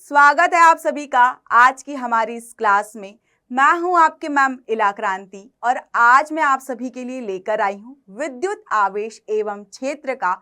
स्वागत है आप सभी का आज की हमारी इस क्लास में। मैं हूं आपके मैम इला क्रांति और आज मैं आप सभी के लिए लेकर आई हूं विद्युत आवेश एवं क्षेत्र का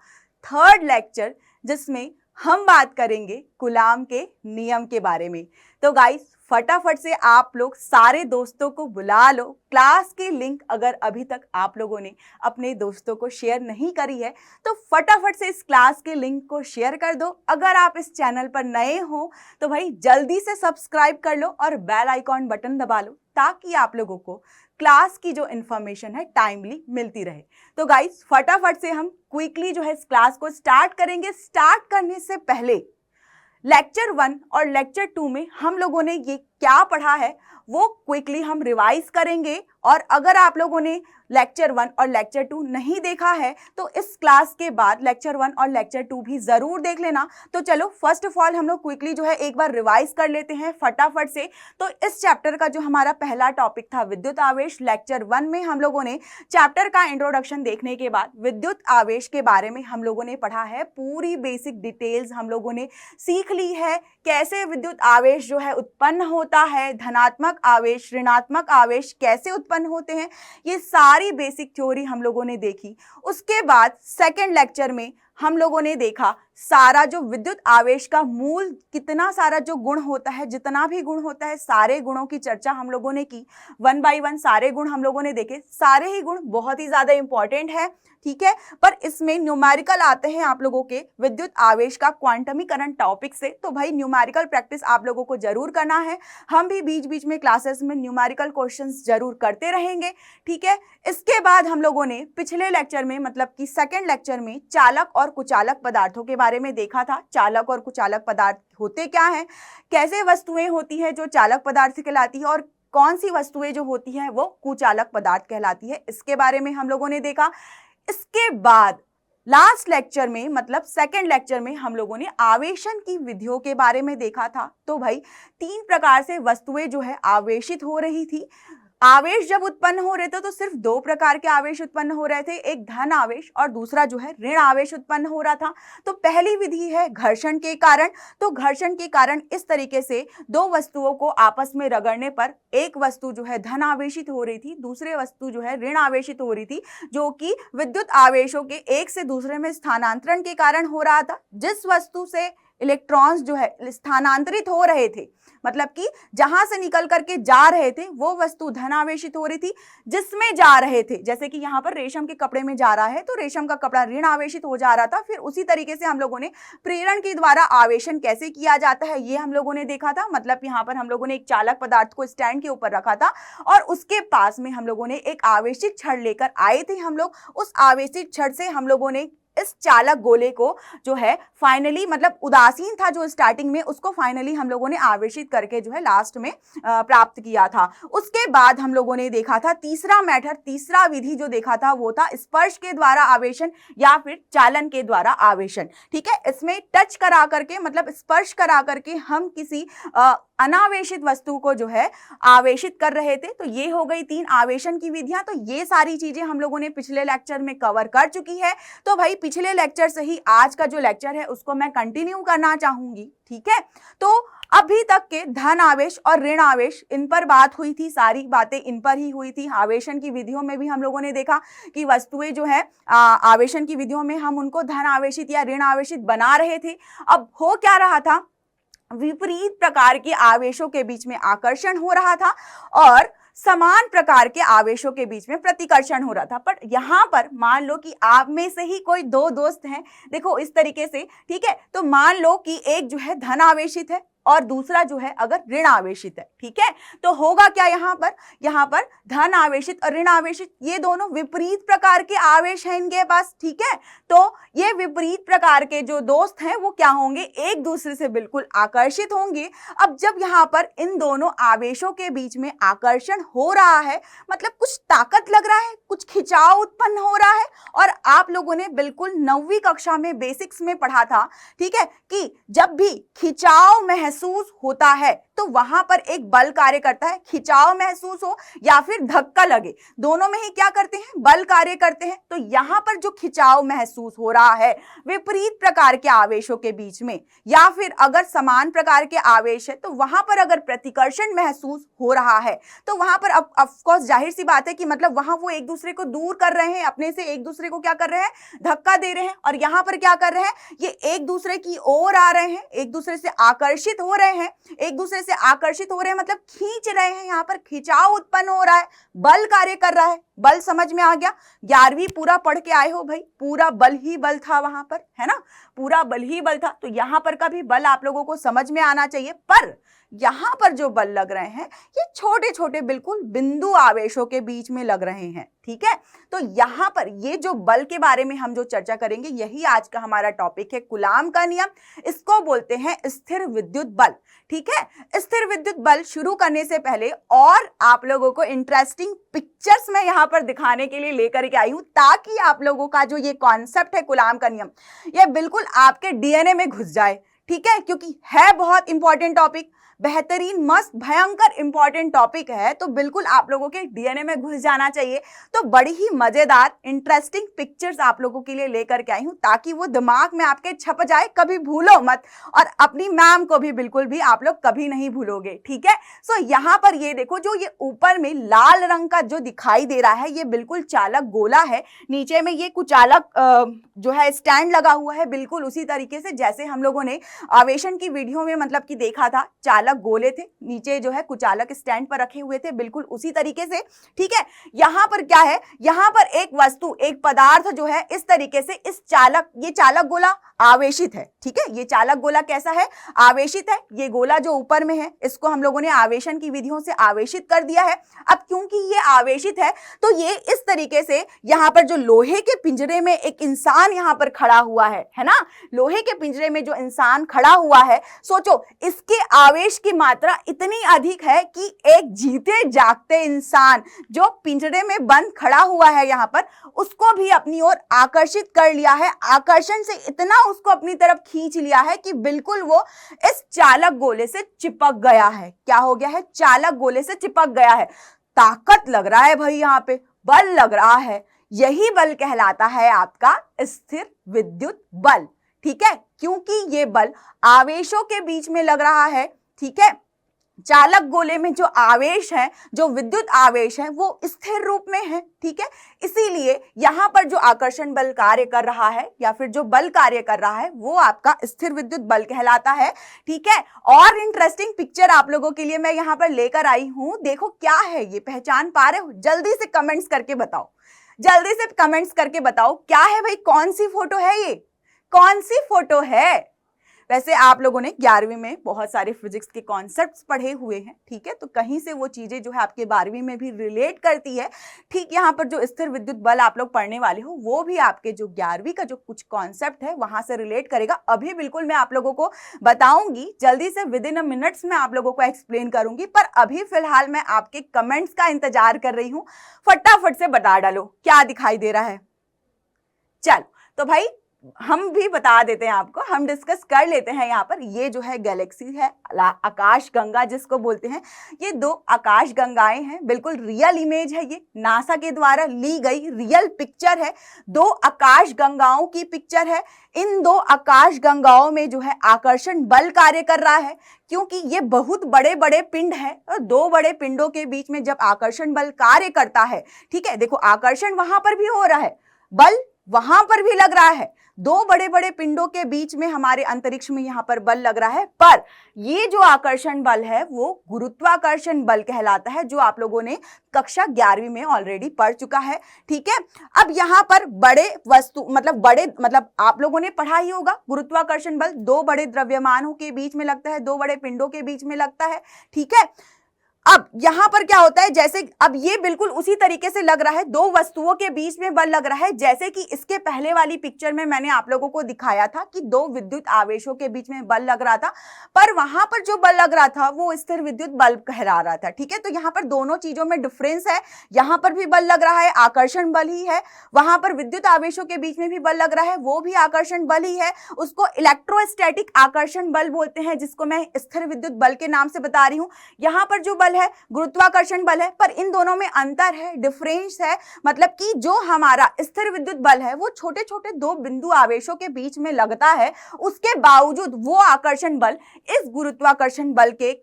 थर्ड लेक्चर, जिसमें हम बात करेंगे कूलाम के नियम के बारे में। तो गाइस, फटाफट से आप लोग सारे दोस्तों को बुला लो। क्लास की लिंक अगर अभी तक आप लोगों ने अपने दोस्तों को शेयर नहीं करी है तो फटाफट से इस क्लास के लिंक को शेयर कर दो। अगर आप इस चैनल पर नए हो तो भाई जल्दी से सब्सक्राइब कर लो और बेल आइकॉन बटन दबा लो, ताकि आप लोगों को क्लास की जो इन्फॉर्मेशन है टाइमली मिलती रहे। तो गाइस, फटाफट से हम क्विकली जो है इस क्लास को स्टार्ट करेंगे। स्टार्ट करने से पहले लेक्चर 1 और लेक्चर 2 में हम लोगों ने ये क्या पढ़ा है वो क्विकली हम रिवाइज करेंगे। और अगर आप लोगों ने लेक्चर 1 और लेक्चर 2 नहीं देखा है तो इस क्लास के बाद लेक्चर 1 और लेक्चर 2 भी जरूर देख लेना। तो चलो फर्स्ट ऑफ ऑल हम लोग क्विकली जो है एक बार रिवाइज कर लेते हैं फटाफट से। तो इस चैप्टर का जो हमारा पहला टॉपिक था विद्युत आवेश, लेक्चर 1 में हम लोगों ने चैप्टर का इंट्रोडक्शन देखने के बाद विद्युत आवेश के बारे में हम लोगों ने पढ़ा है। पूरी बेसिक डिटेल्स हम लोगों ने सीख ली है, कैसे विद्युत आवेश जो है उत्पन्न होता है, धनात्मक आवेश ऋणात्मक आवेश कैसे उत्पन्न होते हैं, ये सारी बेसिक थ्योरी हम लोगों ने देखी। उसके बाद सेकंड लेक्चर में हम लोगों ने देखा सारा जो विद्युत आवेश का मूल कितना सारा जो गुण होता है, जितना भी गुण होता है सारे गुणों की चर्चा हम लोगों ने की। 1 बाय 1 सारे गुण हम लोगों ने देखे। सारे ही गुण बहुत ही ज्यादा इंपॉर्टेंट है, ठीक है। पर इसमें न्यूमेरिकल आते हैं आप लोगों के विद्युत आवेश का क्वांटमीकरण टॉपिक से। तो भाई न्यूमेरिकल प्रैक्टिस आप लोगों को जरूर करना है। हम भी बीच बीच में क्लासेस में न्यूमेरिकल क्वेश्चंस जरूर करते रहेंगे, ठीक है। इसके बाद हम लोगों ने पिछले लेक्चर में मतलब कि सेकंड लेक्चर में चालक और कुचालक पदार्थों के बारे में देखा था। चालक और कुचालक पदार्थ होते क्या हैं, कैसे वस्तुएं होती है जो चालक पदार्थ कहलाती है और कौन सी वस्तुएं जो होती है वो कुचालक पदार्थ कहलाती है, इसके बारे में हम लोगों ने देखा। इसके बाद लास्ट लेक्चर में मतलब सेकंड लेक्चर में हम लोगों ने आवेशन की विधियों के बारे में देखा था। तो भाई 3 प्रकार से वस्तुएं जो है आवेशित हो रही थी। आवेश जब उत्पन्न हो रहे थे तो सिर्फ 2 प्रकार के आवेश उत्पन्न हो रहे थे, एक धन आवेश और दूसरा जो है ऋण आवेश उत्पन्न हो रहा था। तो पहली विधि है घर्षण के कारण। तो घर्षण के कारण इस तरीके से 2 वस्तुओं को आपस में रगड़ने पर एक वस्तु जो है धन आवेशित हो रही थी, दूसरी वस्तु जो है ऋण आवेशित हो रही थी, जो कि विद्युत आवेशों के एक से दूसरे में स्थानांतरण के कारण हो रहा था। जिस वस्तु से इलेक्ट्रॉन्स जो है स्थानांतरित हो रहे थे, मतलब कि जहां से निकल करके जा रहे थे वो वस्तु धन आवेशित हो रही थी, जिसमें जा रहे थे जैसे कि यहाँ पर रेशम के कपड़े में जा रहा है तो रेशम का कपड़ा ऋण आवेशित हो जा रहा था। फिर उसी तरीके से हम लोगों ने प्रेरण के द्वारा आवेशन कैसे किया जाता है ये हम लोगों ने देखा था। मतलब यहाँ पर हम लोगों ने एक चालक पदार्थ को स्टैंड के ऊपर रखा था और उसके पास में हम लोगों ने एक आवेशित छड़ लेकर आए थे। हम लोग उस आवेशित छड़ से हम लोगों ने इस चालक गोले को जो है फाइनली मतलब उदासीन था जो स्टार्टिंग में, उसको फाइनली हम लोगों ने आवेशित करके जो है लास्ट में प्राप्त किया था। उसके बाद हम लोगों ने देखा था तीसरा मैथड, तीसरा विधि जो देखा था वो था स्पर्श के द्वारा आवेशन या फिर चालन के द्वारा आवेशन, ठीक है। इसमें टच करा करके मतलब स्पर्श करा करके हम किसी अनावेशित वस्तु को जो है आवेशित कर रहे थे। तो ये हो गई 3 आवेशन की विधियां। तो ये सारी चीजें हम लोगों ने पिछले लेक्चर में कवर कर चुकी है। तो भाई पिछले लेक्चर से ही आज का जो लेक्चर है उसको मैं कंटिन्यू करना चाहूंगी, ठीक है। तो अभी तक के धन आवेश और ऋण आवेश इन पर बात हुई थी, सारी बातें इन पर ही हुई थी। आवेशन की विधियों में भी हम लोगों ने देखा कि वस्तुएं जो है आवेशन की विधियों में हम उनको धन आवेशित या ऋण आवेशित बना रहे थे। अब हो क्या रहा था, विपरीत प्रकार के आवेशों के बीच में आकर्षण हो रहा था और समान प्रकार के आवेशों के बीच में प्रतिकर्षण हो रहा था। पर यहाँ पर मान लो कि आप में से ही कोई 2 दोस्त हैं, देखो इस तरीके से, ठीक है। तो मान लो कि एक जो है धन आवेशित है और दूसरा जो है अगर ऋण आवेशित है, ठीक है। तो होगा क्या यहाँ पर धन आवेशित और ऋण आवेशित ये दोनों विपरीत प्रकार के आवेश हैं इनके पास, ठीक है। तो ये विपरीत प्रकार के जो दोस्त हैं वो क्या होंगे, एक दूसरे से बिल्कुल आकर्षित होंगे। अब जब यहाँ पर इन दोनों आवेशों के बीच में आकर्षण हो रहा है, मतलब कुछ ताकत लग रहा है, कुछ खिंचाव उत्पन्न हो रहा है। और आप लोगों ने बिल्कुल 9वीं कक्षा में बेसिक्स में पढ़ा था, ठीक है, कि जब भी खिंचाव महसूस महसूस होता है तो वहां पर एक बल कार्य करता है, खिंचाव महसूस हो या फिर धक्का लगे, दोनों में ही क्या करते हैं, बल कार्य करते हैं। तो यहां पर जो खिंचाव महसूस हो रहा है विपरीत प्रकार के आवेशों के बीच में, या फिर अगर समान प्रकार के आवेश है तो वहां पर अगर प्रतिकर्षण महसूस हो रहा है तो वहां पर ऑफ कोर्स जाहिर सी बात है कि मतलब वहां वो एक दूसरे को दूर कर रहे हैं, अपने से एक दूसरे को क्या कर रहे हैं, धक्का दे रहे हैं। और यहां पर क्या कर रहे हैं, ये एक दूसरे की ओर आ रहे हैं, एक दूसरे से आकर्षित हो रहे हैं, एक दूसरे से आकर्षित हो रहे हैं मतलब खींच रहे हैं, यहां पर खिंचाव उत्पन्न हो रहा है, बल कार्य कर रहा है। बल समझ में आ गया? 11वीं पूरा पढ़ के आए हो भाई, पूरा बल ही बल था वहां पर, है ना, पूरा बल ही बल था। तो यहां पर का भी बल आप लोगों को समझ में आना चाहिए। पर यहां पर जो बल लग रहे हैं ये छोटे छोटे बिल्कुल बिंदु आवेशों के बीच में लग रहे हैं, ठीक है। तो यहां पर ये जो बल के बारे में हम जो चर्चा करेंगे यही आज का हमारा टॉपिक है, कूलाम का नियम। इसको बोलते हैं स्थिर विद्युत बल, ठीक है। स्थिर विद्युत बल शुरू करने से पहले और आप लोगों को इंटरेस्टिंग पिक्चर्स में यहां पर दिखाने के लिए लेकर के आई हूं, ताकि आप लोगों का जो ये कॉन्सेप्ट है कूलाम का नियम, ये बिल्कुल आपके डीएनए में घुस जाए, ठीक है। क्योंकि है बहुत इंपॉर्टेंट टॉपिक, बेहतरीन, मस्त, भयंकर इंपॉर्टेंट टॉपिक है, तो बिल्कुल आप लोगों के डीएनए में घुस जाना चाहिए। तो बड़ी ही मजेदार इंटरेस्टिंग पिक्चर्स आप लोगों के लिए लेकर के आई हूं, ताकि वो दिमाग में आपके छप जाए, कभी भूलो मत, और अपनी मैम को भी बिल्कुल भी आप लोग कभी नहीं भूलोगे, ठीक है। सो यहां पर ये देखो, जो ये ऊपर में लाल रंग का जो दिखाई दे रहा है ये बिल्कुल चालक गोला है, नीचे में ये कुचालक जो है स्टैंड लगा हुआ है, बिल्कुल उसी तरीके से जैसे हम लोगों ने आवेशन की वीडियो में मतलब कि देखा था, चालक गोले थे, नीचे जो है कुचालक स्टैंड पर रखे हुए थे, बिल्कुल उसी तरीके से, ठीक है। यहां पर क्या है, यहां पर एक वस्तु, एक पदार्थ जो है इस तरीके से इस चालक, ये चालक गोला आवेशित है, ठीक है। ये चालक गोला कैसा है, आवेशित है। ये गोला जो ऊपर में है इसको हम लोगों ने आवेशन की विधियों से आवेशित कर दिया है। अब क्योंकि ये आवेशित है तो ये इस तरीके से यहां पर जो लोहे के पिंजरे में एक इंसान यहां पर खड़ा हुआ है ना, लोहे के पिंजरे में जो इंसान खड़ा हुआ है, सोचो इसके आवेश की मात्रा इतनी अधिक है कि एक जीते जागते इंसान जो पिंजरे में बंद खड़ा हुआ है यहां पर, उसको भी अपनी ओर आकर्षित कर लिया है। आकर्षण से इतना उसको अपनी तरफ खींच लिया है कि बिल्कुल वो इस चालक गोले से चिपक गया है। क्या हो गया है, चालक गोले से चिपक गया है। ताकत लग रहा है भाई, यहां पे बल लग रहा है, यही बल कहलाता है आपका स्थिर विद्युत बल, ठीक है। क्योंकि ये बल आवेशों के बीच में लग रहा है, ठीक है। चालक गोले में जो आवेश है, जो विद्युत आवेश है, वो स्थिर रूप में है, ठीक है। इसीलिए यहां पर जो आकर्षण बल कार्य कर रहा है या फिर जो बल कार्य कर रहा है वो आपका स्थिर विद्युत बल कहलाता है, ठीक है। और इंटरेस्टिंग पिक्चर आप लोगों के लिए मैं यहां पर लेकर आई हूं, देखो क्या है ये, पहचान पा रहे हो? जल्दी से कमेंट्स करके बताओ, जल्दी से कमेंट्स करके बताओ क्या है भाई, कौन सी फोटो है ये, कौन सी फोटो है? वैसे आप लोगों ने 11वीं में बहुत सारे फिजिक्स के कॉन्सेप्ट्स पढ़े हुए हैं, ठीक है, तो कहीं से वो चीजें जो है आपके 12वीं में भी रिलेट करती है, ठीक। यहाँ पर जो स्थिर विद्युत बल आप लोग पढ़ने वाले हो वो भी आपके जो 11वीं का जो कुछ कॉन्सेप्ट है वहां से रिलेट करेगा। अभी बिल्कुल मैं आप लोगों को बताऊंगी, जल्दी से विदिन अ मिनट्स में आप लोगों को एक्सप्लेन करूंगी, पर अभी फिलहाल मैं आपके कमेंट्स का इंतजार कर रही हूँ। फटाफट से बता डालो क्या दिखाई दे रहा है। चलो तो भाई हम भी बता देते हैं आपको, हम डिस्कस कर लेते हैं। यहाँ पर ये जो है गैलेक्सी है, आकाश गंगा जिसको बोलते हैं, ये 2 आकाश गंगाएं हैं, बिल्कुल रियल इमेज है, ये नासा के द्वारा ली गई रियल पिक्चर है, 2 आकाश गंगाओं की पिक्चर है। इन 2 आकाश गंगाओं में जो है आकर्षण बल कार्य कर रहा है, क्योंकि ये बहुत बड़े बड़े पिंड है और 2 बड़े पिंडों के बीच में जब आकर्षण बल कार्य करता है, ठीक है, देखो आकर्षण वहां पर भी हो रहा है, बल वहां पर भी लग रहा है, 2 बड़े बड़े पिंडों के बीच में हमारे अंतरिक्ष में यहां पर बल लग रहा है। पर ये जो आकर्षण बल है वो गुरुत्वाकर्षण बल कहलाता है, जो आप लोगों ने कक्षा 11वीं में ऑलरेडी पढ़ चुका है, ठीक है। अब यहां पर बड़े वस्तु मतलब आप लोगों ने पढ़ा ही होगा, गुरुत्वाकर्षण बल 2 बड़े द्रव्यमानों के बीच में लगता है, 2 बड़े पिंडों के बीच में लगता है, ठीक है। अब यहां पर क्या होता है, जैसे अब ये बिल्कुल उसी तरीके से लग रहा है, दो वस्तुओं के बीच में बल लग रहा है, जैसे कि इसके पहले वाली पिक्चर में मैंने आप लोगों को दिखाया था कि दो विद्युत आवेशों के बीच में बल लग रहा था, पर वहां पर जो बल लग रहा था वो स्थिर विद्युत बल कहला रहा था। ठीक है, तो यहाँ पर दोनों चीजों में डिफरेंस है, यहाँ पर भी बल लग रहा है, आकर्षण बल ही है, वहां पर विद्युत आवेशों के बीच में भी बल लग रहा है, वो भी आकर्षण बल ही है, उसको इलेक्ट्रोस्टैटिक आकर्षण बल बोलते हैं, जिसको मैं स्थिर विद्युत बल के नाम से बता रही हूँ। यहाँ पर जो बल है गुरुत्वाकर्षण बल है, पर इन दोनों में अंतर है, डिफरेंस है, मतलब कि जो हमारा स्थिर विद्युत बल है वो छोटे छोटे दो बिंदु आवेशों के बीच में लगता है, उसके बावजूद वो आकर्षण बल इस गुरुत्वाकर्षण बल के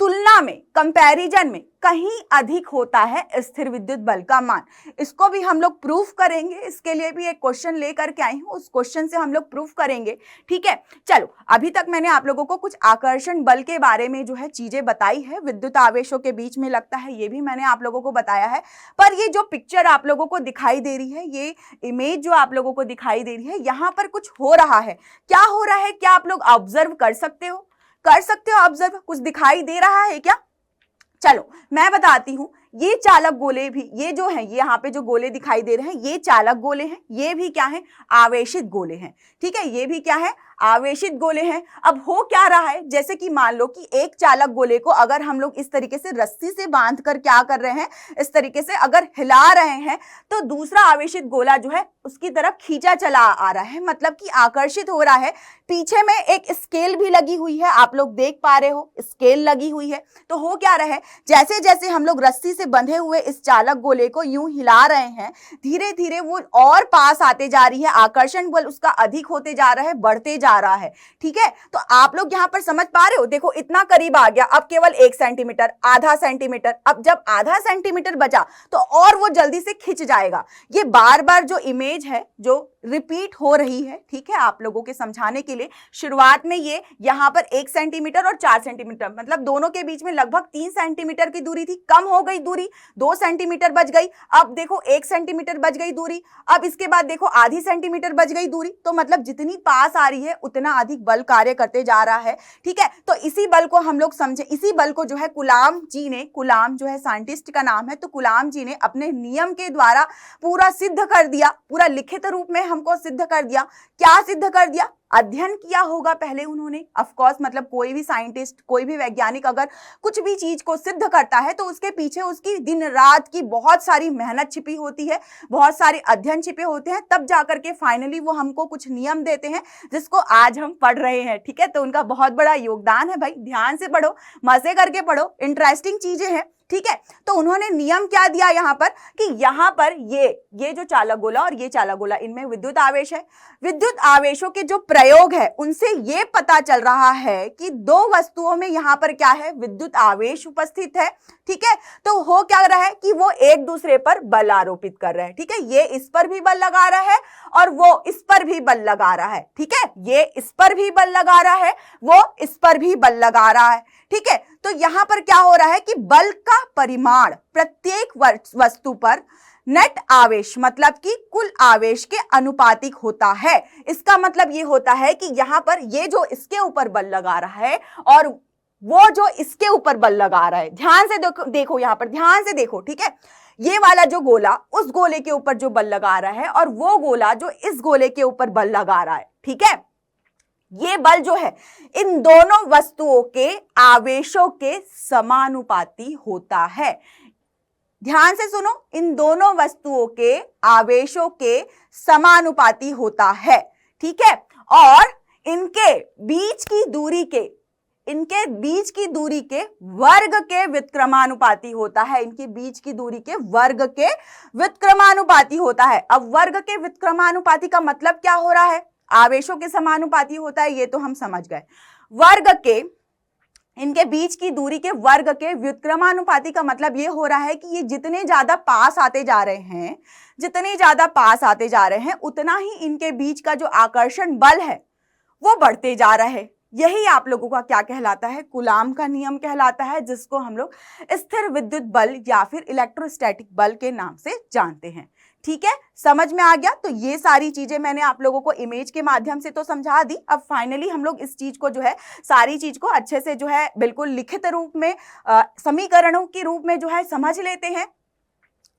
तुलना में, कंपैरिजन में कहीं अधिक होता है स्थिर विद्युत बल का मान। इसको भी हम लोग प्रूफ करेंगे, इसके लिए भी एक क्वेश्चन लेकर के आई हूं, उस क्वेश्चन से हम लोग प्रूफ करेंगे। ठीक है, चलो अभी तक मैंने आप लोगों को कुछ आकर्षण बल के बारे में जो है चीजें बताई है, विद्युत आवेशों के बीच में लगता है, ये भी मैंने आप लोगों को बताया है। पर ये जो पिक्चर आप लोगों को दिखाई दे रही है, ये इमेज जो आप लोगों को दिखाई दे रही है, यहाँ पर कुछ हो रहा है। क्या हो रहा है, क्या आप लोग ऑब्जर्व कर सकते हो? कर सकते हो ऑब्जर्व? कुछ दिखाई दे रहा है क्या? चलो मैं बताती हूं, ये चालक गोले भी, ये जो है, ये यहाँ पे जो गोले दिखाई दे रहे हैं ये चालक गोले हैं, ये भी क्या है, आवेशित गोले हैं। ठीक है, ये भी क्या है, आवेशित गोले हैं। अब हो क्या रहा है, जैसे कि मान लो कि एक चालक गोले को अगर हम लोग इस तरीके से रस्सी से बांध कर क्या कर रहे हैं, इस तरीके से अगर हिला रहे हैं, तो दूसरा आवेशित गोला जो है उसकी तरफ खींचा चला आ रहा है, मतलब कि आकर्षित हो रहा है। पीछे में एक स्केल भी लगी हुई है, आप लोग देख पा रहे हो, स्केल लगी हुई है। तो हो क्या रहा है, जैसे जैसे हम लोग रस्सी से बंधे हुए इस चालक गोले को यूं हिला रहे हैं, धीरे धीरे वो और पास आते जा रही है, आकर्षण बल उसका अधिक होते जा रहा है, बढ़ते जा रहा है। ठीक है, तो आप लोग यहां पर समझ पा रहे हो, देखो इतना करीब आ गया, अब केवल 1 सेंटीमीटर, आधा सेंटीमीटर, अब जब आधा सेंटीमीटर बचा तो और वो जल्दी से खिंच जाएगा। ये बार बार जो इमेज है जो रिपीट हो रही है, ठीक है, आप लोगों के समझाने के लिए, शुरुआत में ये यहाँ पर 1 सेंटीमीटर और 4 सेंटीमीटर, मतलब दोनों के बीच में लगभग 3 सेंटीमीटर की दूरी थी, कम हो गई दूरी, 2 सेंटीमीटर बच गई, अब देखो 1 सेंटीमीटर बच गई दूरी, अब इसके बाद देखो आधी सेंटीमीटर बच गई दूरी, तो मतलब जितनी पास आ रही है उतना अधिक बल कार्य करते जा रहा है। ठीक है, तो इसी बल को हम लोग समझे, इसी बल को जो है कूलाम जी ने, कूलाम जो है साइंटिस्ट का नाम है, तो कूलाम जी ने अपने नियम के द्वारा पूरा सिद्ध कर दिया, पूरा लिखित रूप में हमको सिद्ध कर दिया। क्या सिद्ध कर दिया? अध्ययन किया होगा पहले उन्होंने, ऑफ कोर्स, मतलब कोई भी साइंटिस्ट, कोई भी वैज्ञानिक अगर कुछ भी चीज को सिद्ध करता है तो उसके पीछे उसकी दिन रात की बहुत सारी मेहनत छिपी होती है, बहुत सारे अध्ययन छिपे होते हैं, तब जाकर के फाइनली वो हमको कुछ नियम देते हैं जिसको आज हम पढ़ रहे हैं। ठीक है, तो उनका बहुत बड़ा योगदान है भाई, ध्यान से पढ़ो, मजे करके पढ़ो, इंटरेस्टिंग चीजें हैं। ठीक है, तो उन्होंने नियम क्या दिया यहाँ पर कि यहाँ पर ये जो चालक गोला और ये चालक गोला, इनमें विद्युत आवेश है। विद्युत आवेशों के जो प्रयोग है उनसे ये पता चल रहा है कि दो वस्तुओं में यहाँ पर क्या है, विद्युत आवेश उपस्थित है। ठीक है, तो हो क्या रहा है कि वो एक दूसरे पर बल आरोपित कर रहे हैं। ठीक है, ये इस पर भी बल लगा रहा है और वो इस पर भी बल लगा रहा है। ठीक है, ये इस पर भी बल लगा रहा है, वो इस पर भी बल लगा रहा है। ठीक है, तो यहां पर क्या हो रहा है कि बल का परिमाण प्रत्येक वस्तु पर नेट आवेश, मतलब कि कुल आवेश के अनुपातिक होता है। इसका मतलब ये होता है कि यहां पर ये जो इसके ऊपर बल लगा रहा है और वो जो इसके ऊपर बल लगा रहा है, ध्यान से देखो यहां पर, ध्यान से देखो। ठीक है, ये वाला जो गोला उस गोले के ऊपर जो बल लगा रहा है और वो गोला जो इस गोले के ऊपर बल लगा रहा है। ठीक है, ये बल जो है इन दोनों वस्तुओं के आवेशों के समानुपाती होता है। ध्यान से सुनो, इन दोनों वस्तुओं के आवेशों के समानुपाती होता है। ठीक है, और इनके बीच की दूरी के वर्ग के व्युत्क्रमानुपाती होता है। इनके बीच की दूरी के वर्ग के व्युत्क्रमानुपाती होता है। अब वर्ग के व्युत्क्रमानुपाती का मतलब क्या हो रहा है? आवेशों के समानुपाती होता है, ये तो हम समझ गए। वर्ग के, इनके बीच की दूरी के वर्ग के व्युत्क्रमानुपाती का मतलब ये हो रहा है कि ये जितने ज्यादा पास आते जा रहे हैं, जितने ज्यादा पास आते जा रहे हैं, उतना ही इनके बीच का जो आकर्षण बल है वो बढ़ते जा रहा है। यही आप लोगों का क्या कहलाता है? कूलाम का नियम कहलाता है, जिसको हम लोग स्थिर विद्युत बल या फिर इलेक्ट्रोस्टैटिक बल के नाम से जानते हैं। ठीक है, समझ में आ गया। तो ये सारी चीजें मैंने आप लोगों को इमेज के माध्यम से तो समझा दी। अब फाइनली हम लोग इस चीज को जो है, सारी चीज को अच्छे से जो है बिल्कुल लिखित रूप में, समीकरणों के रूप में जो है समझ लेते हैं।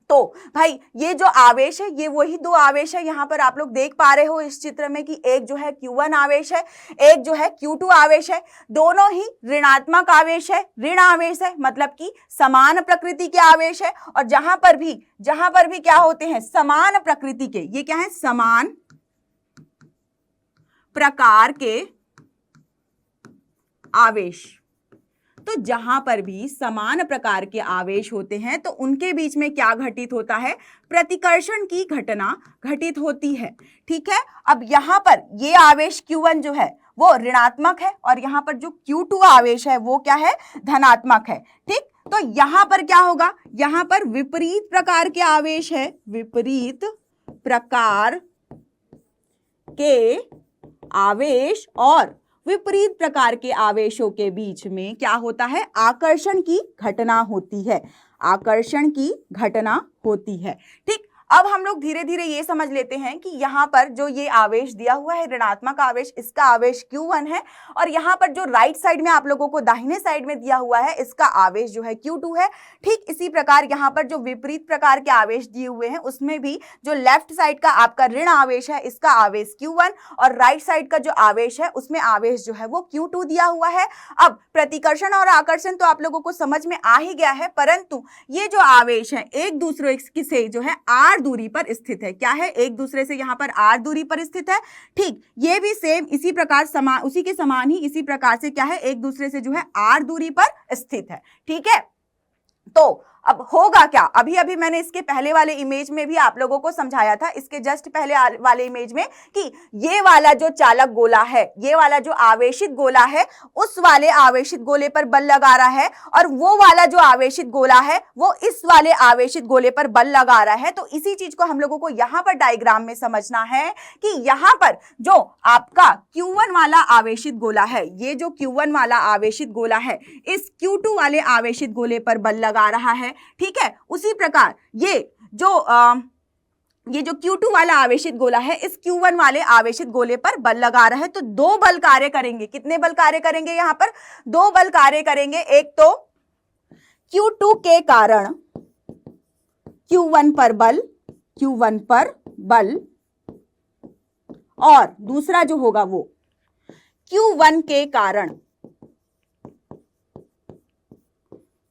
तो भाई ये जो आवेश है, ये वही दो आवेश है, यहां पर आप लोग देख पा रहे हो इस चित्र में कि एक जो है Q1 आवेश है, एक जो है Q2 आवेश है। दोनों ही ऋणात्मक आवेश है, ऋण आवेश है, मतलब कि समान प्रकृति के आवेश है। और जहां पर भी क्या होते हैं, समान प्रकृति के, ये क्या है, समान प्रकार के आवेश। तो जहां पर भी समान प्रकार के आवेश होते हैं तो उनके बीच में क्या घटित होता है, प्रतिकर्षण की घटना घटित होती है। ठीक है, अब यहां पर ये आवेश Q1 जो है वो ऋणात्मक है और यहां पर जो Q2 आवेश है वो क्या है, धनात्मक है। ठीक, तो यहां पर क्या होगा, यहां पर विपरीत प्रकार के आवेश है, विपरीत प्रकार के आवेश और विपरीत प्रकार के आवेशों के बीच में क्या होता है, आकर्षण की घटना होती है, आकर्षण की घटना होती है। ठीक, अब हम लोग धीरे धीरे ये समझ लेते हैं कि यहाँ पर जो ये आवेश दिया हुआ है ऋणात्मक आवेश, इसका आवेश Q1 है और यहाँ पर जो राइट साइड में आप लोगों को दाहिने साइड में दिया हुआ है इसका आवेश जो है Q2 है। ठीक इसी प्रकार यहाँ पर जो विपरीत प्रकार के आवेश दिए हुए हैं उसमें भी जो लेफ्ट साइड का आपका ऋण आवेश है इसका आवेश Q1 और राइट साइड का जो आवेश है उसमें आवेश जो है वो Q2 दिया हुआ है। अब प्रतिकर्षण और आकर्षण तो आप लोगों को समझ में आ ही गया है, परंतु ये जो आवेश है एक दूसरे से जो है r दूरी पर स्थित है। क्या है, एक दूसरे से यहाँ पर r दूरी पर स्थित है। ठीक, ये भी सेम इसी प्रकार समान, उसी के समान ही इसी प्रकार से क्या है, एक दूसरे से जो है r दूरी पर स्थित है। ठीक है, तो अब होगा क्या, अभी अभी मैंने इसके पहले वाले इमेज में भी आप लोगों को समझाया था, इसके जस्ट पहले वाले इमेज में, कि ये वाला जो चालक गोला है, ये वाला जो आवेशित गोला है, उस वाले आवेशित गोले पर बल लगा रहा है और वो वाला जो आवेशित गोला है वो इस वाले आवेशित गोले पर बल लगा रहा है। तो इसी चीज को हम लोगों को यहाँ पर डायग्राम में समझना है कि यहाँ पर जो आपका Q1 वाला आवेशित गोला है, ये जो Q1 वाला आवेशित गोला है इस Q2 वाले आवेशित गोले पर बल लगा रहा है। ठीक है, उसी प्रकार ये जो Q2 वाला आवेशित गोला है इस Q1 वाले आवेशित गोले पर बल लगा रहा है। तो दो बल कार्य करेंगे, कितने बल कार्य करेंगे, यहाँ पर दो बल कार्य करेंगे। एक तो Q2 के कारण Q1 पर बल और दूसरा जो होगा वो Q1 के कारण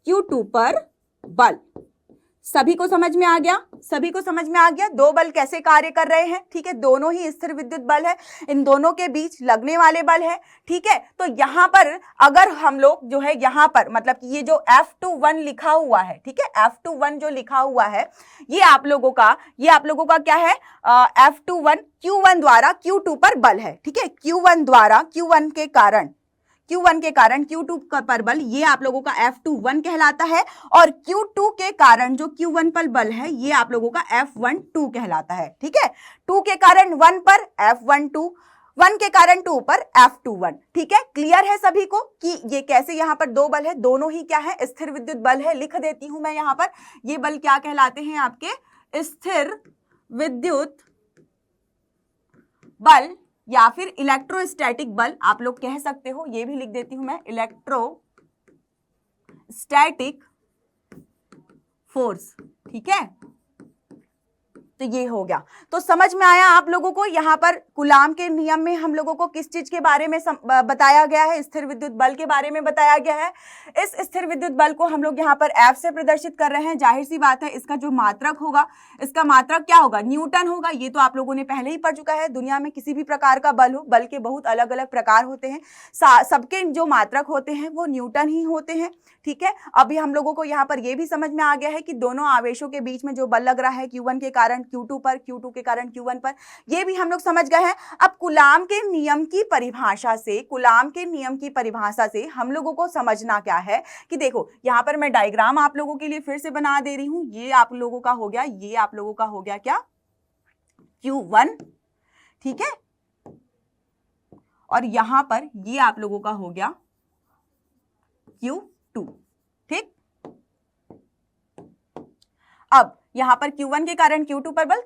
Q2 पर बल। सभी को समझ में आ गया, सभी को समझ में आ गया दो बल कैसे कार्य कर रहे हैं। ठीक है, दोनों ही स्थिर विद्युत बल है, इन दोनों के बीच लगने वाले बल है। ठीक है, तो यहां पर अगर हम लोग जो है यहाँ पर मतलब कि ये जो F21 लिखा हुआ है, ठीक है, F21 जो लिखा हुआ है ये आप लोगों का क्या है, F21 Q1 द्वारा Q2 पर बल है। ठीक है, Q1 द्वारा Q1 के कारण Q2 पर बल, ये आप लोगों का F21 कहलाता है और Q2 के कारण जो Q1 पर बल है ये आप लोगों का F12 कहलाता है। ठीक है, 2 के कारण 1 पर F12, 1 के कारण 2 पर F21। ठीक है, क्लियर है सभी को कि ये कैसे यहाँ पर दो बल है, दोनों ही क्या है, स्थिर विद्युत बल है। लिख देती हूं मैं यहाँ पर, ये बल क्या कहलाते हैं, आपके स्थिर विद्युत बल या फिर इलेक्ट्रोस्टैटिक बल आप लोग कह सकते हो। ये भी लिख देती हूं मैं, इलेक्ट्रोस्टैटिक फोर्स। ठीक है, तो ये हो गया। तो समझ में आया आप लोगों को, यहाँ पर कूलाम के नियम में हम लोगों को किस चीज के बारे में बताया गया है, स्थिर विद्युत बल के बारे में बताया गया है। इस स्थिर विद्युत बल को हम लोग यहाँ पर F से प्रदर्शित कर रहे हैं। जाहिर सी बात है इसका जो मात्रक होगा, इसका मात्रक क्या होगा, न्यूटन होगा। ये तो आप लोगों ने पहले ही पढ़ चुका है। दुनिया में किसी भी प्रकार का बल हो, बल के बहुत अलग अलग प्रकार होते हैं, सबके जो मात्रक होते हैं वो न्यूटन ही होते हैं। ठीक है, अभी हम लोगों को यहाँ पर ये भी समझ में आ गया है कि दोनों आवेशों के बीच में जो बल लग रहा है Q1 के कारण Q2 पर, Q2 के कारण Q1 पर, ये भी हम लोग समझ गए हैं। अब कूलाम के नियम की परिभाषा से हम लोगों को समझना क्या है कि देखो यहाँ पर मैं डायग्राम आप लोगों के लिए फिर से बना दे रही हूं। ये आप लोगों का हो गया, ये आप लोगों का हो गया क्या, Q1। ठीक है, और यहां पर ये आप लोगों का हो गया Q2। ठीक, अब यहाँ पर Q1 के कारण Q2 पर बल,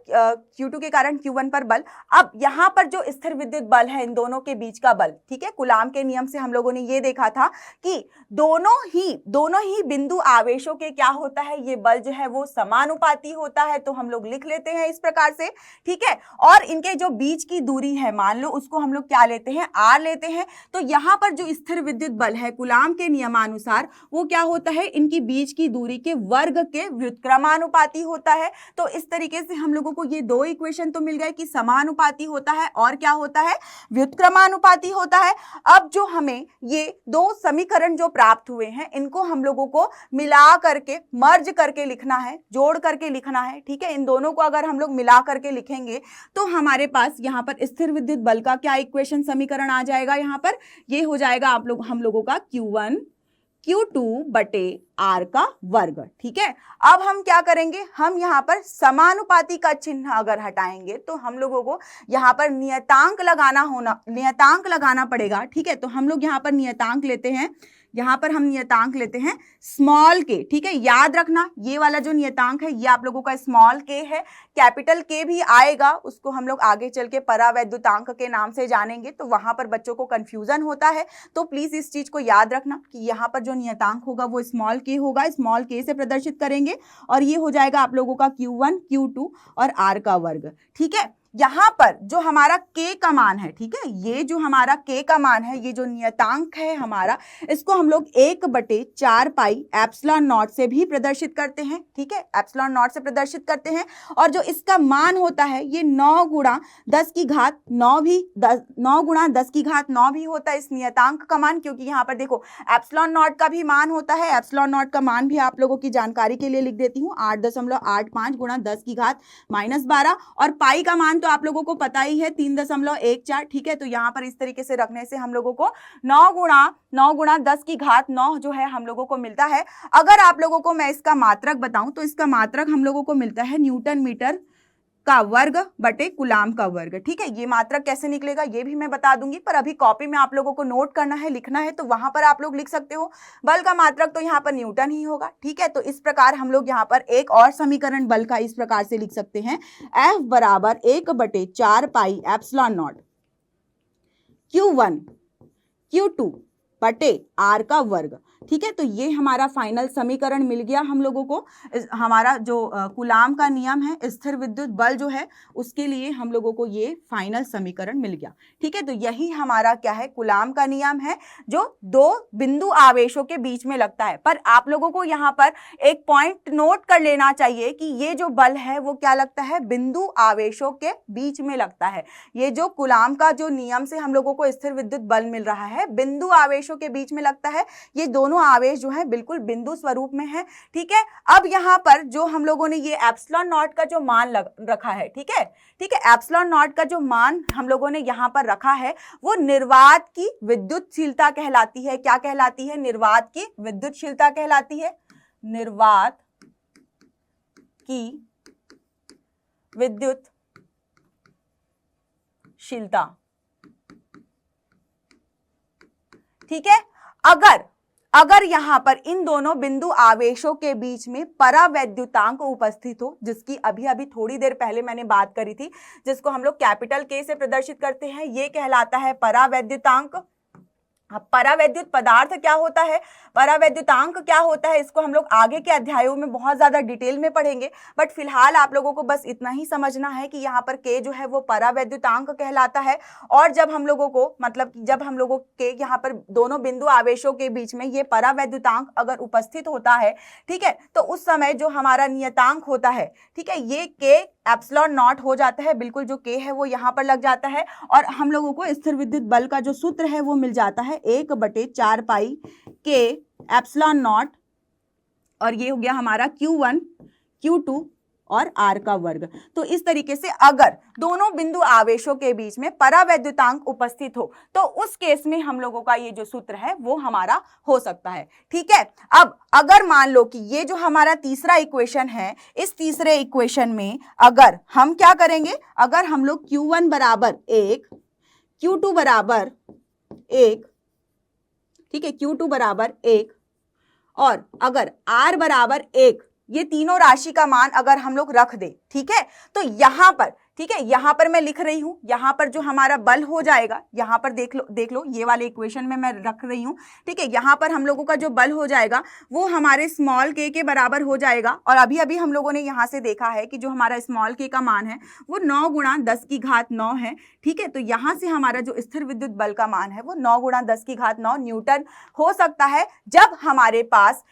Q2 के कारण Q1 पर बल। अब यहाँ पर जो स्थिर विद्युत बल है इन दोनों के बीच का बल, ठीक है, कूलाम के नियम से हम लोगों ने ये देखा था कि दोनों ही बिंदु आवेशों के क्या होता है, ये बल जो है वो समानुपाती होता है। तो हम लोग लिख लेते हैं इस प्रकार से, ठीक है। और इनके जो बीच की दूरी है मान लो उसको हम लोग क्या लेते हैं, R लेते हैं। तो यहाँ पर जो स्थिर विद्युत बल है कूलाम के नियमानुसार वो क्या होता है, इनकी बीच की दूरी के वर्ग के व्युत्क्रमानुपाती होता है। तो इस तरीके से हम लोगों को ये दो इक्वेशन तो मिल गए कि समानुपाती होता है और क्या होता है, व्युत्क्रमानुपाती होता है। अब जो हमें ये दो समीकरण जो प्राप्त हुए हैं इनको हम लोगों को मिला करके, मर्ज करके लिखना है, जोड़ करके लिखना है, ठीक है। इन दोनों को अगर हम लोग मिला करके लिखेंगे तो हमारे पास यहाँ पर स्थिर विद्युत बल का क्या इक्वेशन समीकरण आ जाएगा, यहाँ पर ये हो जाएगा हम लोगों का Q1 Q2 बटे R का वर्ग, ठीक है। अब हम क्या करेंगे, हम यहाँ पर समानुपाती का चिन्ह अगर हटाएंगे तो हम लोगों को यहाँ पर नियतांक लगाना पड़ेगा, ठीक है। तो हम लोग यहाँ पर नियतांक लेते हैं, यहाँ पर हम नियतांक लेते हैं स्मॉल के, ठीक है। याद रखना ये वाला जो नियतांक है ये आप लोगों का स्मॉल के है, कैपिटल के भी आएगा, उसको हम लोग आगे चल के परावैद्युतांक के नाम से जानेंगे, तो वहां पर बच्चों को कंफ्यूजन होता है। तो प्लीज इस चीज को याद रखना कि यहाँ पर जो नियतांक होगा वो स्मॉल के होगा, स्मॉल के से प्रदर्शित करेंगे और ये हो जाएगा आप लोगों का Q1 Q2 और R का वर्ग, ठीक है। यहाँ पर जो हमारा k का मान है, ठीक है, ये जो हमारा k का मान है, ये जो नियतांक है हमारा, इसको हम लोग 1/4 पाई एप्सिलॉन नॉट से भी प्रदर्शित करते हैं, ठीक है, एप्सिलॉन नॉट से प्रदर्शित करते हैं। और जो इसका मान होता है ये 9 गुणा 10 की घात 9 भी होता है इस नियतांक का मान, क्योंकि यहाँ पर देखो एप्सिलॉन नॉट का भी मान होता है। एप्सिलॉन नॉट का मान भी आप लोगों की जानकारी के लिए लिख देती हूँ, 8.85 गुणा 10 की घात -12। और पाई का मान तो आप लोगों को पता ही है 3.14, ठीक है। तो यहाँ पर इस तरीके से रखने से हम लोगों को 9 गुणा 10 की घात 9 जो है हम लोगों को मिलता है। अगर आप लोगों को मैं इसका मात्रक बताऊं तो इसका मात्रक हम लोगों को मिलता है न्यूटन मीटर का वर्ग बटे कूलाम का वर्ग, ठीक है। ये मात्रक कैसे निकलेगा ये भी मैं बता दूंगी, पर अभी कॉपी में आप लोगों को नोट करना है, लिखना है, तो वहां पर आप लोग लिख सकते हो। बल का मात्रक तो यहाँ पर न्यूटन ही होगा, ठीक है। तो इस प्रकार हम लोग यहाँ पर एक और समीकरण बल का इस प्रकार से लिख सकते हैं, F बराबर 1/4 pi epsilon not Q1 Q2 बटे R का वर्ग, ठीक है। तो ये हमारा फाइनल समीकरण मिल गया हम लोगों को। हमारा जो कूलाम का नियम है स्थिर विद्युत बल जो है उसके लिए हम लोगों को ये फाइनल समीकरण मिल गया, ठीक है। तो यही हमारा क्या है, कूलाम का नियम है जो दो बिंदु आवेशों के बीच में लगता है। पर आप लोगों को यहाँ पर एक पॉइंट नोट कर लेना चाहिए कि ये जो बल है वो क्या लगता है, बिंदु आवेशों के बीच में लगता है। ये जो कूलाम का जो नियम से हम लोगों को स्थिर विद्युत बल मिल रहा है बिंदु आवेशों के बीच में लगता है। ये दोनों आवेश जो है बिल्कुल बिंदु स्वरूप में है, ठीक है। अब यहाँ पर जो हम लोगों ने ये एप्सिलॉन नॉट का जो मान रखा है, ठीक है, एप्सिलॉन नॉट का जो मान हम लोगों ने यहाँ पर रखा है वो निर्वात की विद्युतशीलता कहलाती है। क्या कहलाती है, निर्वात की विद्युतशीलता कहलाती है, निर्वात की विद्युतशीलता, ठीक है। अगर यहाँ पर इन दोनों बिंदु आवेशों के बीच में परावैद्युतांक उपस्थित हो, जिसकी अभी थोड़ी देर पहले मैंने बात करी थी, जिसको हम लोग कैपिटल के से प्रदर्शित करते हैं, ये कहलाता है परावैद्युतांक। परावैद्युत पदार्थ क्या होता है, परावैद्युतांक क्या होता है, इसको हम लोग आगे के अध्यायों में बहुत ज्यादा डिटेल में पढ़ेंगे। बट फिलहाल आप लोगों को बस इतना ही समझना है कि यहाँ पर के जो है वो परावैद्युतांक कहलाता है। और जब हम लोगों को जब हम लोगों के यहाँ पर दोनों बिंदु आवेशों के बीच में ये परावैद्युतांक अगर उपस्थित होता है, ठीक है, तो उस समय जो हमारा नियतांक होता है, ठीक है, ये के एप्सिलॉन नॉट हो जाता है, बिल्कुल जो के है वो यहाँ पर लग जाता है। और हम लोगों को स्थिर विद्युत बल का जो सूत्र है वो मिल जाता है 1/4 पाई के एप्सिलॉन नॉट, और ये हो गया हमारा Q1 Q2 और R का वर्ग। तो इस तरीके से अगर दोनों बिंदु आवेशों के बीच में परावैद्युतांक उपस्थित हो तो उस केस में हम लोगों का ये जो सूत्र है वो हमारा हो सकता है, ठीक है। अब अगर मान लो कि ये जो हमारा तीसरा इक्वेशन है, इस तीसरे इक्वेशन में अगर हम क्या करेंगे, अगर हम लोग Q1 बराबर 1 Q2 बराबर 1, ठीक है, Q2 बराबर 1 और अगर R बराबर 1 ये तीनों राशि का मान अगर हम लोग रख दें, ठीक है, तो यहाँ पर, ठीक है, यहाँ पर मैं लिख रही हूं, यहाँ पर जो हमारा बल हो जाएगा, यहाँ पर देख लो ये वाले इक्वेशन में मैं रख रही हूं, ठीक है, यहाँ पर हम लोगों का जो बल हो जाएगा वो हमारे स्मॉल के बराबर हो जाएगा। और अभी अभी हम लोगों ने यहाँ से देखा है कि जो हमारा स्मॉल के का मान है वो 9 गुणा 10 की घात 9 है, ठीक है, तो यहाँ से हमारा जो स्थिर विद्युत बल का मान है वो 9 गुणा 10 की घात 9 न्यूटन हो सकता है, जब हमारे पास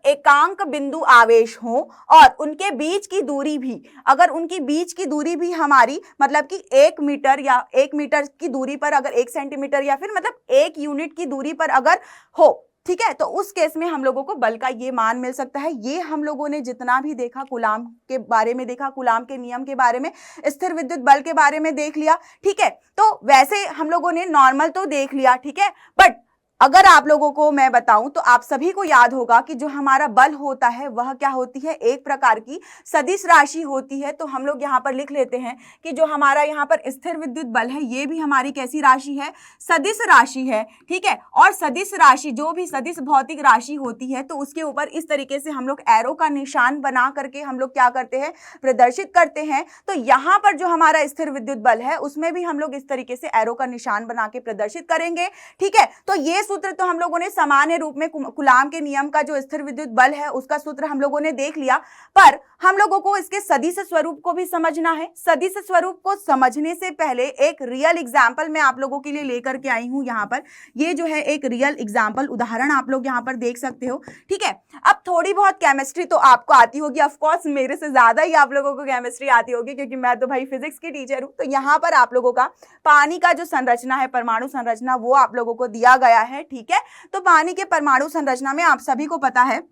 एकांक बिंदु आवेश हो और उनके बीच की दूरी भी, अगर उनकी बीच की दूरी भी हमारी मतलब कि 1 मीटर या 1 मीटर की दूरी पर, अगर 1 सेंटीमीटर या फिर मतलब 1 यूनिट की दूरी पर अगर हो, ठीक है, तो उस केस में हम लोगों को बल का ये मान मिल सकता है। ये हम लोगों ने जितना भी देखा, कूलाम के बारे में देखा, कूलाम के नियम के बारे में, स्थिर विद्युत बल के बारे में देख लिया, ठीक है, तो वैसे हम लोगों ने नॉर्मल तो देख लिया, ठीक है, बट अगर आप लोगों को मैं बताऊं तो आप सभी को याद होगा कि जो हमारा बल होता है वह क्या होती है, एक प्रकार की सदिश राशि होती है। तो हम लोग यहाँ पर लिख लेते हैं कि जो हमारा यहाँ पर स्थिर विद्युत बल है ये भी हमारी कैसी राशि है, सदिश राशि है, ठीक है। और सदिश राशि, जो भी सदिश भौतिक राशि होती है, तो उसके ऊपर इस तरीके से हम लोग एरो का निशान बना करके हम लोग क्या करते हैं, प्रदर्शित करते हैं। तो यहाँ पर जो हमारा स्थिर विद्युत बल है उसमें भी हम लोग इस तरीके से एरो का निशान बना के प्रदर्शित करेंगे, ठीक है। तो ये सूत्र तो हम लोगों ने सामान्य रूप में कूलाम के नियम का जो स्थिर विद्युत बल है उसका सूत्र हम लोगों ने देख लिया, पर हम लोगों को इसके सदिश स्वरूप को भी समझना है। सदिश स्वरूप को समझने से पहले एक रियल एग्जांपल मैं आप लोगों के लिए लेकर के आई हूं। यहाँ पर ये जो है एक रियल एग्जांपल उदाहरण आप लोग यहाँ पर देख सकते हो, ठीक है। अब थोड़ी बहुत केमिस्ट्री तो आपको आती होगी, ऑफकोर्स मेरे से ज्यादा ही आप लोगों को केमिस्ट्री आती होगी क्योंकि मैं तो भाई फिजिक्स की टीचर हूँ। तो यहाँ पर आप लोगों का पानी का जो संरचना है, परमाणु संरचना, वो आप लोगों को दिया गया है, ठीक है। तो पानी के परमाणु संरचना में आप सभी को पता है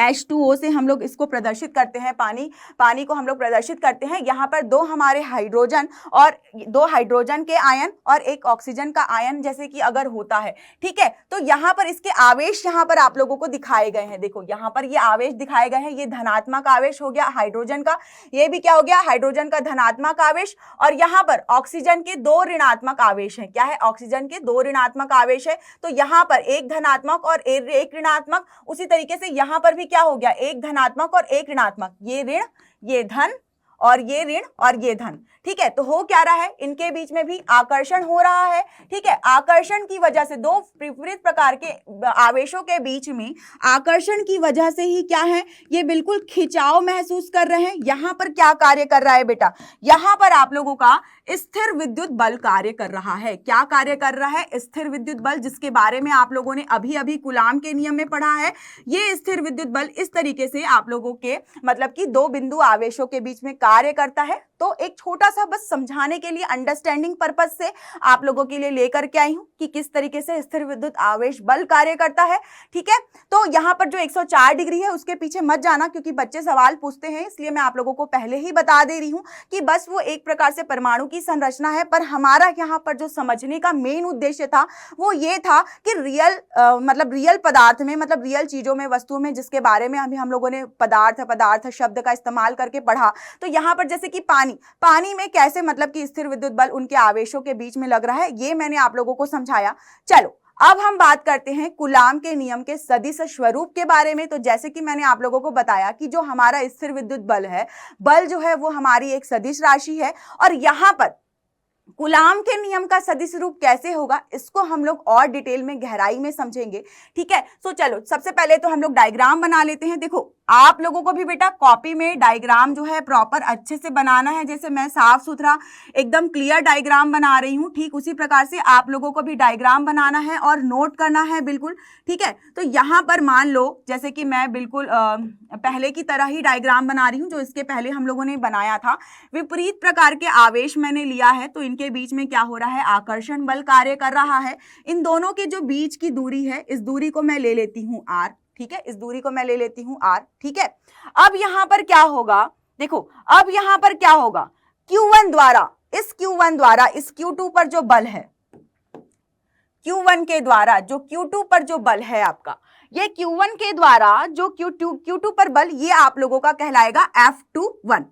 H2O से हम लोग इसको प्रदर्शित करते हैं, पानी को हम लोग प्रदर्शित करते हैं। यहाँ पर दो हमारे हाइड्रोजन और 2 हाइड्रोजन के आयन और 1 ऑक्सीजन का आयन जैसे कि अगर होता है, ठीक है, तो यहाँ पर इसके आवेश यहाँ पर आप लोगों को दिखाए गए हैं। देखो यहाँ पर ये आवेश दिखाए गए हैं, ये धनात्मक आवेश हो गया हाइड्रोजन का, ये भी क्या हो गया, हाइड्रोजन का धनात्मक आवेश। और यहाँ पर ऑक्सीजन के 2 ऋणात्मक आवेश हैं। क्या है, ऑक्सीजन के 2 ऋणात्मक आवेश है। तो यहाँ पर 1 धनात्मक और 1 ऋणात्मक। उसी तरीके से यहाँ पर भी क्या हो गया, 1 धनात्मक और 1 ऋणात्मक, ये ऋण, ये धन, और ये ऋण और ये धन, ठीक है। तो हो क्या रहा है, इनके बीच में भी आकर्षण हो रहा है, ठीक है। आकर्षण की वजह से, 2 विपरीत प्रकार के आवेशों के बीच में आकर्षण की वजह से ही क्या है, ये बिल्कुल खिंचाव महसूस कर रहे हैं। यहाँ पर क्या कार्य कर रहा है बेटा, यहाँ पर आप लोगों का स्थिर विद्युत बल कार्य कर रहा है। क्या कार्य कर रहा है, स्थिर विद्युत बल, जिसके बारे में आप लोगों ने अभी अभी कूलाम के नियम में पढ़ा है। ये स्थिर विद्युत बल इस तरीके से आप लोगों के मतलब कि 2 बिंदु आवेशों के बीच में कार्य करता है। तो एक छोटा सा बस समझाने के लिए, अंडरस्टैंडिंग पर्पस से आप लोगों के लिए लेकर के आई हूं कि किस तरीके से स्थिर विद्युत आवेश बल कार्य करता है, ठीक है। तो यहाँ पर जो 104 डिग्री है उसके पीछे मत जाना क्योंकि बच्चे सवाल पूछते हैं, इसलिए मैं आप लोगों को पहले ही बता दे रही हूँ कि बस वो एक प्रकार से परमाणु की संरचना है। पर हमारा यहाँ पर जो समझने का मेन उद्देश्य था वो ये था कि रियल पदार्थ में, मतलब रियल चीजों में, वस्तुओं में, जिसके बारे में अभी हम लोगों ने पदार्थ शब्द का इस्तेमाल करके पढ़ा। तो यहाँ पर जैसे कि पानी में कैसे मतलब कि स्थिर विद्युत बल उनके आवेशों के बीच में लग रहा है, ये मैंने आप लोगों को समझाया। चलो अब हम बात करते हैं कूलाम के नियम के सदिश स्वरूप के बारे में। तो जैसे कि मैंने आप लोगों को बताया कि जो हमारा स्थिर विद्युत बल है, बल जो है वो हमारी एक सदिश राशि है। और यहाँ पर कूलाम के नियम का सदिश रूप कैसे होगा इसको हम लोग और डिटेल में गहराई में समझेंगे, ठीक है। तो चलो सबसे पहले तो हम लोग डायग्राम बना लेते हैं। देखो आप लोगों को भी बेटा कॉपी में डायग्राम जो है प्रॉपर अच्छे से बनाना है। जैसे मैं साफ सुथरा एकदम क्लियर डायग्राम बना रही हूँ, ठीक उसी प्रकार से आप लोगों को भी डायग्राम बनाना है और नोट करना है, बिल्कुल ठीक है। तो यहाँ पर मान लो जैसे कि मैं बिल्कुल पहले की तरह ही डायग्राम बना रही हूँ जो इसके पहले हम लोगों ने बनाया था। विपरीत प्रकार के आवेश मैंने लिया है, तो इनके बीच में क्या हो रहा है, आकर्षण बल कार्य कर रहा है। इन दोनों के जो बीच की दूरी है, इस दूरी को मैं ले लेती हूँ r, ठीक है, इस दूरी को मैं ले लेती हूँ r, ठीक है। अब यहाँ पर क्या होगा, देखो अब यहाँ पर क्या होगा, Q1 द्वारा, इस Q1 द्वारा इस Q2 पर जो बल है, Q1 के द्वारा जो Q2 पर जो बल है आपका, ये Q1 के द्वारा जो Q2 पर बल, ये आप लोगों का कहलाएगा F21,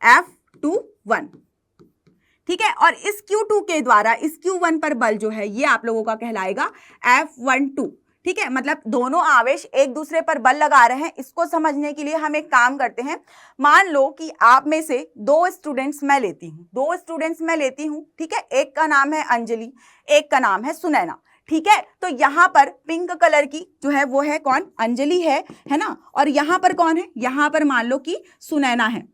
F21, ठीक है। और इस Q2 के द्वारा इस Q1 पर बल जो है ये आप लोगों का कहलाएगा F12, ठीक है, मतलब दोनों आवेश एक दूसरे पर बल लगा रहे हैं। इसको समझने के लिए हम एक काम करते हैं। मान लो कि आप में से दो स्टूडेंट्स मैं लेती हूँ, ठीक है। एक का नाम है अंजलि, एक का नाम है सुनैना, ठीक है। तो यहाँ पर पिंक कलर की जो है वो है कौन, अंजलि है ना। और यहाँ पर कौन है, यहाँ पर मान लो कि सुनैना है।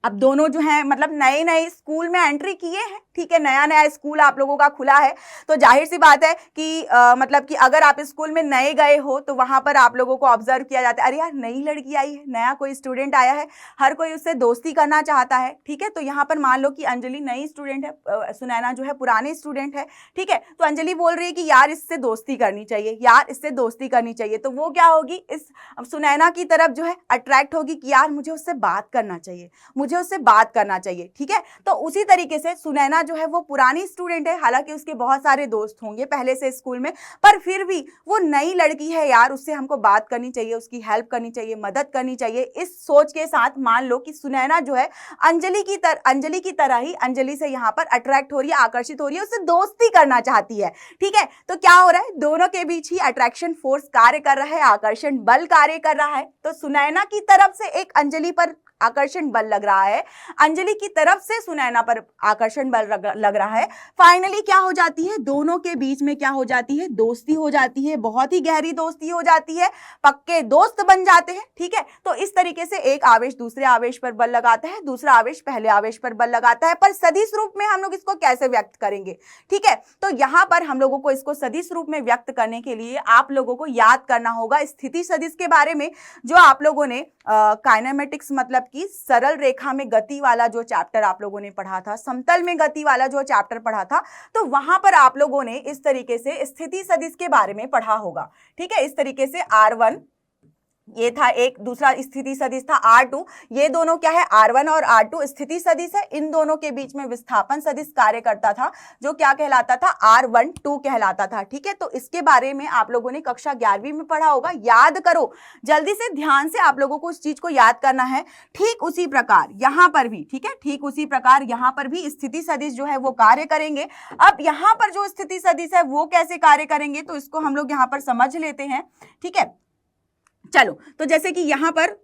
अब दोनों जो है मतलब नए नए स्कूल में एंट्री किए हैं, ठीक है, नया नया स्कूल आप लोगों का खुला है। तो जाहिर सी बात है कि मतलब कि अगर आप स्कूल में नए गए हो तो वहां पर आप लोगों को ऑब्जर्व किया जाता है, अरे यार नई लड़की आई है, नया कोई स्टूडेंट आया है, हर कोई उससे दोस्ती करना चाहता है, ठीक है। तो यहाँ पर मान लो कि अंजलि नई स्टूडेंट है, सुनैना जो है पुरानी स्टूडेंट है, ठीक है। तो अंजलि बोल रही है कि यार इससे दोस्ती करनी चाहिए, यार इससे दोस्ती करनी चाहिए। तो वो क्या होगी, इस सुनैना की तरफ जो है अट्रैक्ट होगी कि यार मुझे उससे बात करना चाहिए, मुझे उससे बात करना चाहिए, ठीक है। तो उसी तरीके से सुनैना जो है वो पुरानी स्टूडेंट है, हालांकि उसके बहुत सारे दोस्त होंगे पहले से स्कूल में, पर फिर भी वो नई लड़की है यार, उससे हमको बात करनी चाहिए, उसकी हेल्प करनी चाहिए, मदद करनी चाहिए। इस सोच के साथ मान लो कि सुनैना जो है अंजलि की तरह ही अंजलि से यहाँ पर अट्रैक्ट हो रही है, आकर्षित हो रही है, उससे दोस्ती करना चाहती है, ठीक है। तो क्या हो रहा है, दोनों के बीच ही अट्रैक्शन फोर्स कार्य कर रहा है, आकर्षण बल कार्य कर रहा है। तो सुनैना की तरफ से एक अंजलि पर आकर्षण बल लग रहा है, अंजलि की तरफ से सुनैना पर आकर्षण बल लग रहा है। फाइनली क्या हो जाती है, दोनों के बीच में क्या हो जाती है, दोस्ती हो जाती है, बहुत ही गहरी दोस्ती हो जाती है, पक्के दोस्त बन जाते हैं, ठीक है। तो इस तरीके से एक आवेश दूसरे आवेश पर बल लगाता है, दूसरा आवेश पहले आवेश पर बल लगाता है। पर सदिश रूप में हम लोग इसको कैसे व्यक्त करेंगे, ठीक है। तो यहां पर हम लोगों को इसको सदिश रूप में व्यक्त करने के लिए आप लोगों को याद करना होगा स्थिति सदिश के बारे में, जो आप लोगों ने काइनेमेटिक्स मतलब कि सरल रेखा में गति वाला जो चैप्टर आप लोगों ने पढ़ा था, समतल में गति वाला जो चैप्टर पढ़ा था, तो वहां पर आप लोगों ने इस तरीके से स्थिति सदिश के बारे में पढ़ा होगा, ठीक है। इस तरीके से R1 ये था, एक दूसरा स्थिति सदिश था R2, ये दोनों क्या है, R1 और R2 स्थिति सदिश है। इन दोनों के बीच में विस्थापन सदिश कार्य करता था, जो क्या कहलाता था, R12 कहलाता था, ठीक है। तो इसके बारे में आप लोगों ने कक्षा 11वीं में पढ़ा होगा, याद करो जल्दी से, ध्यान से आप लोगों को उस चीज को याद करना है। ठीक उसी प्रकार यहां पर भी, ठीक है, ठीक उसी प्रकार यहां पर भी स्थिति सदिश जो है वो कार्य करेंगे। अब यहां पर जो स्थिति सदिश है वो कैसे कार्य करेंगे, तो इसको हम लोग यहां पर समझ लेते हैं, ठीक है। चलो, तो जैसे कि यहां पर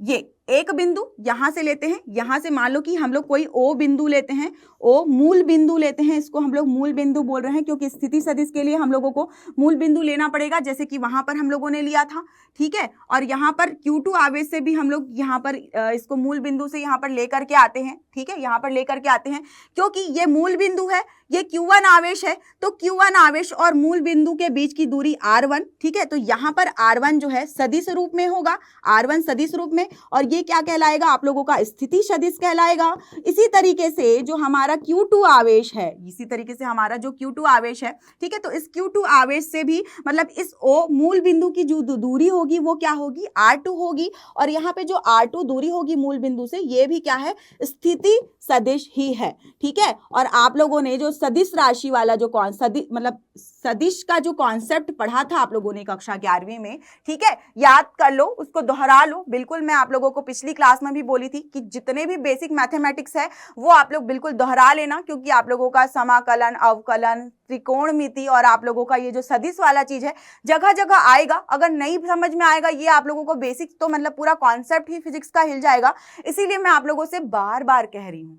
ये एक बिंदु यहां से लेते हैं, यहां से मान लो कि हम लोग कोई O बिंदु लेते हैं, O मूल बिंदु लेते हैं, इसको हम लोग मूल बिंदु बोल रहे हैं क्योंकि स्थिति सदिश के लिए हम लोगों को मूल बिंदु लेना पड़ेगा, जैसे कि वहां पर हम लोगों ने लिया था, ठीक है। और यहाँ पर Q2 आवेश से भी हम लोग यहाँ पर इसको मूल बिंदु से यहाँ पर लेकर के आते हैं, ठीक है, यहाँ पर लेकर के आते हैं क्योंकि ये मूल बिंदु है, ये Q1 आवेश है, तो Q1 आवेश और मूल बिंदु के बीच की दूरी R1, ठीक है। तो यहाँ पर R1 जो है सदिश रूप में होगा, R1 सदिश रूप में, और ये क्या कहलाएगा आप लोगों का, स्थिति सदिश कहलाएगा। इसी तरीके से जो हमारा Q2 आवेश है, इसी तरीके से हमारा जो Q2 आवेश है, ठीक है, तो इस Q2 आवेश से भी मतलब इस O मूल बिंदु की जो दूरी होगी वो क्या होगी, R2 होगी, और यहाँ पे जो R2 दूरी होगी मूल बिंदु से, ये भी क्या है, स्थिति सदिश ही है, ठीक है। और आप लोगों ने जो सदिश राशि वाला जो सदिश मतलब सदिश का जो कॉन्सेप्ट पढ़ा था आप लोगों ने कक्षा 11वीं में, ठीक है, याद कर लो, उसको दोहरा लो। बिल्कुल मैं आप लोगों को पिछली क्लास में भी बोली थी कि जितने भी बेसिक मैथमेटिक्स है वो आप लोग बिल्कुल दोहरा लेना, क्योंकि आप लोगों का समाकलन, अवकलन, त्रिकोणमिति और आप लोगों का ये जो सदिश वाला चीज है जगह जगह आएगा। अगर नहीं समझ में आएगा ये आप लोगों को बेसिक, तो मतलब पूरा कॉन्सेप्ट ही फिजिक्स का हिल जाएगा। इसीलिए मैं आप लोगों से बार बार कह रही हूं,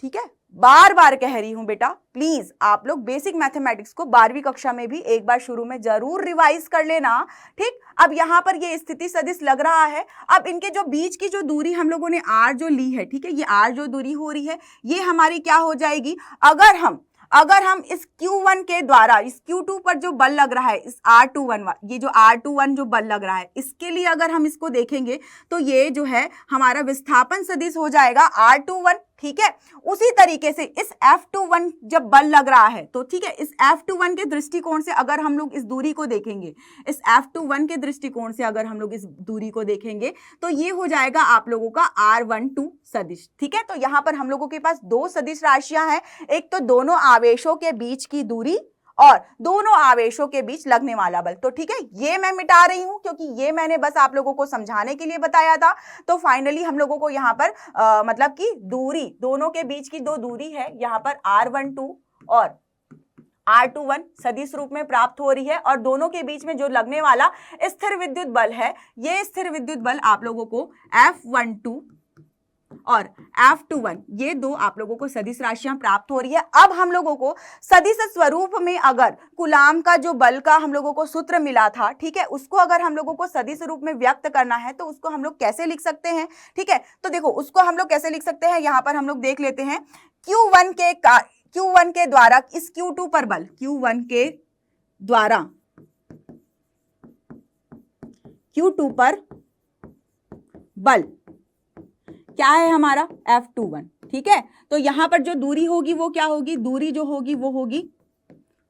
ठीक है, बार बार कह रही हूं बेटा, प्लीज आप लोग बेसिक मैथमेटिक्स को 12वीं कक्षा में भी एक बार शुरू में जरूर रिवाइज कर लेना, ठीक। अब यहाँ पर ये स्थिति सदिश लग रहा है। अब इनके जो बीच की जो दूरी हम लोगों ने R जो ली है, ठीक है, ये R जो दूरी हो रही है ये हमारी क्या हो जाएगी, अगर हम इस Q1 के द्वारा इस Q2 पर जो बल लग रहा है, इस R21, ये जो R21 जो बल लग रहा है, इसके लिए अगर हम इसको देखेंगे तो ये जो है हमारा विस्थापन सदिश हो जाएगा R21, ठीक है। उसी तरीके से इस F21 जब बल लग रहा है तो ठीक है, इस F21 के दृष्टिकोण से अगर हम लोग इस दूरी को देखेंगे, इस F21 के दृष्टिकोण से अगर हम लोग इस दूरी को देखेंगे तो ये हो जाएगा आप लोगों का R12 सदिश, ठीक है। तो यहाँ पर हम लोगों के पास दो सदिश राशियां हैं, एक तो दोनों आवेशों के बीच की दूरी और दोनों आवेशों के बीच लगने वाला बल। तो ठीक है, ये मैं मिटा रही हूं क्योंकि ये मैंने बस आप लोगों को समझाने के लिए बताया था। तो फाइनली हम लोगों को यहाँ पर मतलब कि दूरी, दोनों के बीच की दो दूरी है यहाँ पर R12 और R21 सदिश रूप में प्राप्त हो रही है और दोनों के बीच में जो लगने वाला स्थिर विद्युत बल है, ये स्थिर विद्युत बल आप लोगों को F12 और F21 ये दो आप लोगों को सदिश राशियां प्राप्त हो रही है। अब हम लोगों को सदिश स्वरूप में अगर कूलाम का जो बल का हम लोगों को सूत्र मिला था, ठीक है, उसको अगर हम लोगों को सदिश रूप में व्यक्त करना है तो उसको हम लोग कैसे लिख सकते हैं, ठीक है। तो देखो उसको हम लोग कैसे लिख सकते हैं, यहां पर हम लोग देख लेते हैं। Q1 के द्वारा इस Q2 पर बल, Q1 के द्वारा Q2 पर बल क्या है हमारा F21, ठीक है। तो यहां पर जो दूरी होगी वो क्या होगी, दूरी जो होगी वो होगी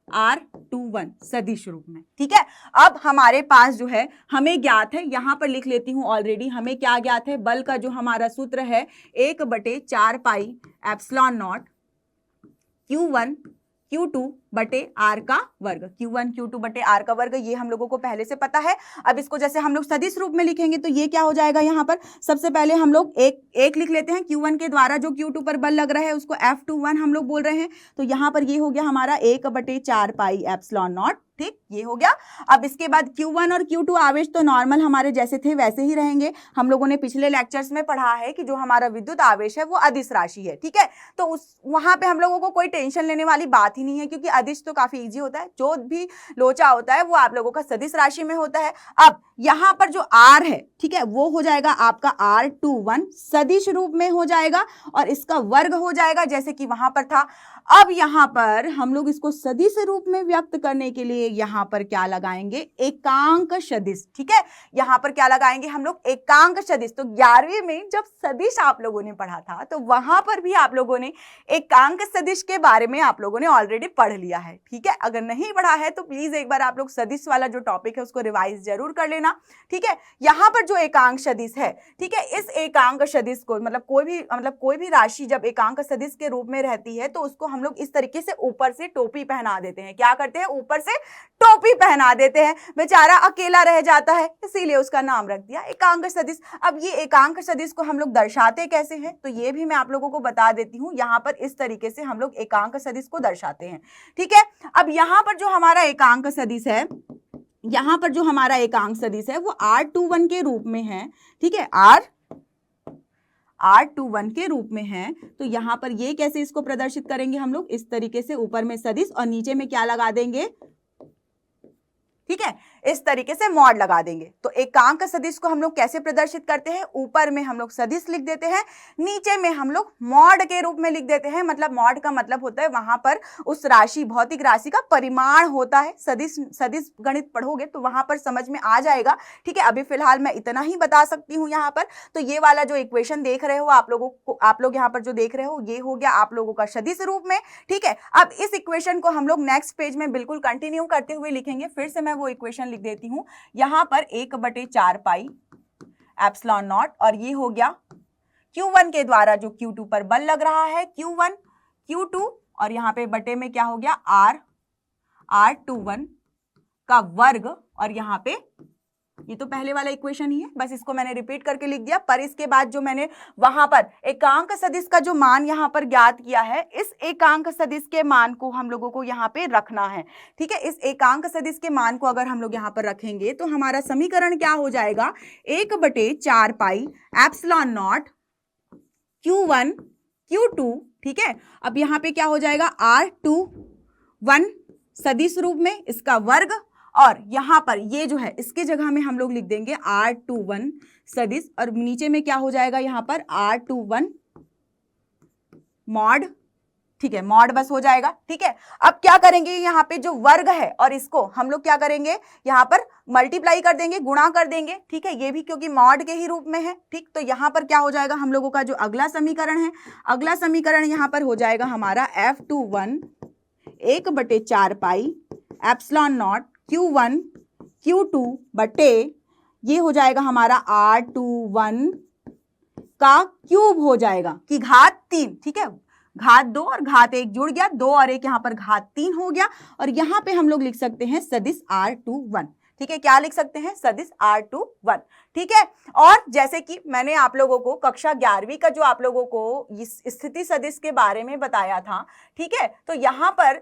R21 सदिश रूप में, ठीक है। अब हमारे पास जो है हमें ज्ञात है, यहां पर लिख लेती हूं ऑलरेडी, हमें क्या ज्ञात है, बल का जो हमारा सूत्र है 1/4 pi epsilon not Q1 Q2 बटे R का वर्ग, Q1 Q2 बटे R का वर्ग, ये हम लोगों को पहले से पता है। अब इसको जैसे हम लोग सदिश रूप में लिखेंगे तो ये क्या हो जाएगा, यहाँ पर सबसे पहले हम लोग एक लिख लेते हैं। Q1 के द्वारा जो Q2 पर बल लग रहा है उसको F21 हम लोग बोल रहे हैं, तो यहाँ पर ये हो गया हमारा 1/4 पाई एप्सिलॉन नॉट, ठीक, ये हो गया। अब इसके बाद Q1 और Q2 आवेश तो नॉर्मल हमारे जैसे थे वैसे ही रहेंगे। हम लोगों ने पिछले लेक्चर्स में पढ़ा है कि जो हमारा विद्युत आवेश है वो अदिश राशि है, ठीक है। तो वहां पे हम लोगों को कोई टेंशन लेने वाली बात ही नहीं है, क्योंकि अदिश तो काफी इजी होता है, जो भी लोचा होता है वो आप लोगों का सदिश राशि में होता है। अब यहाँ पर जो R है, ठीक है, वो हो जाएगा आपका R21 सदिश रूप में हो जाएगा और इसका वर्ग हो जाएगा जैसे कि वहां पर था। अब यहाँ पर हम लोग इसको सदिश रूप में व्यक्त करने के लिए यहाँ पर क्या लगाएंगे, एकांक सदिश, ठीक है। यहाँ पर क्या लगाएंगे हम लोग, एकांक सदिश। तो 11वीं में जब सदिश आप लोगों ने पढ़ा था तो वहां पर भी आप लोगों ने एकांक सदिश के बारे में आप लोगों ने ऑलरेडी पढ़ लिया है, ठीक है। अगर नहीं पढ़ा है तो प्लीज एक बार आप लोग सदिश वाला जो टॉपिक है उसको रिवाइज जरूर कर लेना, ठीक है। यहाँ पर जो एकांक सदिश है, ठीक है, इस एकांक सदिश को मतलब कोई भी राशि जब एकांक सदिश के रूप में रहती है तो उसको हम लोग इस तरीके से ऊपर से टोपी पहना देते हैं। क्या करते हैं, ऊपर से टोपी पहना देते हैं, बेचारा अकेला रह जाता है, इसीलिए उसका नाम रख दिया एकांक सदिश। अब ये एकांक सदिश को हम लोग दर्शाते कैसे हैं, तो ये भी मैं आप लोगों को बता देती हूँ। यहाँ पर इस तरीके से हम लोग एकांक सदिश को दर्शाते हैं, ठीक है। अब यहाँ पर जो हमारा एकांक सदिश है, यहाँ पर जो हमारा एकांक सदिश है वो R21 के रूप में है, ठीक है, R21 के रूप में है। तो यहाँ पर ये कैसे इसको प्रदर्शित करेंगे हम लोग, इस तरीके से ऊपर में सदिश और नीचे में क्या लगा देंगे, ठीक है, इस तरीके से मॉड लगा देंगे। तो एकांक सदिश को हम लोग कैसे प्रदर्शित करते हैं, ऊपर में हम लोग सदिश लिख देते हैं, नीचे में हम लोग मॉड के रूप में लिख देते हैं। मतलब मॉड का मतलब होता है वहां पर उस राशि, भौतिक राशि का परिमाण होता है। सदिश गणित पढ़ोगे तो वहां पर समझ में आ जाएगा, ठीक है। अभी फिलहाल मैं इतना ही बता सकती हूँ यहाँ पर। तो ये वाला जो इक्वेशन देख रहे हो आप लोग यहाँ पर जो देख रहे हो, ये हो गया आप लोगों का सदिश रूप में, ठीक है। अब इस इक्वेशन को हम लोग नेक्स्ट पेज में बिल्कुल कंटिन्यू करते हुए लिखेंगे। फिर से मैं वो इक्वेशन लिख देती हूं, यहां पर 1/4 पाई एप्सिलॉन नॉट और ये हो गया Q1 के द्वारा जो Q2 पर बल लग रहा है, Q1 Q2 और यहां पे बटे में क्या हो गया R21 का वर्ग और यहां पे ये तो पहले वाला इक्वेशन ही है, बस इसको मैंने रिपीट करके लिख दिया। पर इसके बाद जो मैंने वहां पर एकांक सदिश का जो मान यहां पर ज्ञात किया है, इस एकांक सदिश के मान को हम लोगों को यहां पे रखना है, ठीक है। इस एकांक सदिश के मान को अगर हम लोग यहां पर रखेंगे तो हमारा समीकरण क्या हो जाएगा, 1/4 pi epsilon not Q1 Q2, ठीक है। अब यहां पे क्या हो जाएगा, R21 सदिश रूप में इसका वर्ग और यहां पर ये जो है इसके जगह में हम लोग लिख देंगे R21 सदिश और नीचे में क्या हो जाएगा यहाँ पर R21 मॉड, ठीक है, मॉड बस हो जाएगा, ठीक है। अब क्या करेंगे, यहाँ पे जो वर्ग है और इसको हम लोग क्या करेंगे, यहाँ पर मल्टीप्लाई कर देंगे, गुणा कर देंगे, ठीक है, ये भी क्योंकि मॉड के ही रूप में है, ठीक। तो यहाँ पर क्या हो जाएगा हम लोगों का जो अगला समीकरण है, अगला समीकरण यहाँ पर हो जाएगा हमारा F21 1/4 pi epsilon not Q1 Q2 बटे ये हो जाएगा हमारा R21 का क्यूब हो जाएगा कि घात 3, ठीक है, घात 2 और घात 1 जुड़ गया, 2 और 1 यहाँ पर घात 3 हो गया और यहाँ पे हम लोग लिख सकते हैं सदिश R21, ठीक है, क्या लिख सकते हैं, सदिश R21, ठीक है। और जैसे कि मैंने आप लोगों को कक्षा 11वीं का जो आप लोगों को इस स्थिति सदिश के बारे में बताया था, ठीक है, तो यहाँ पर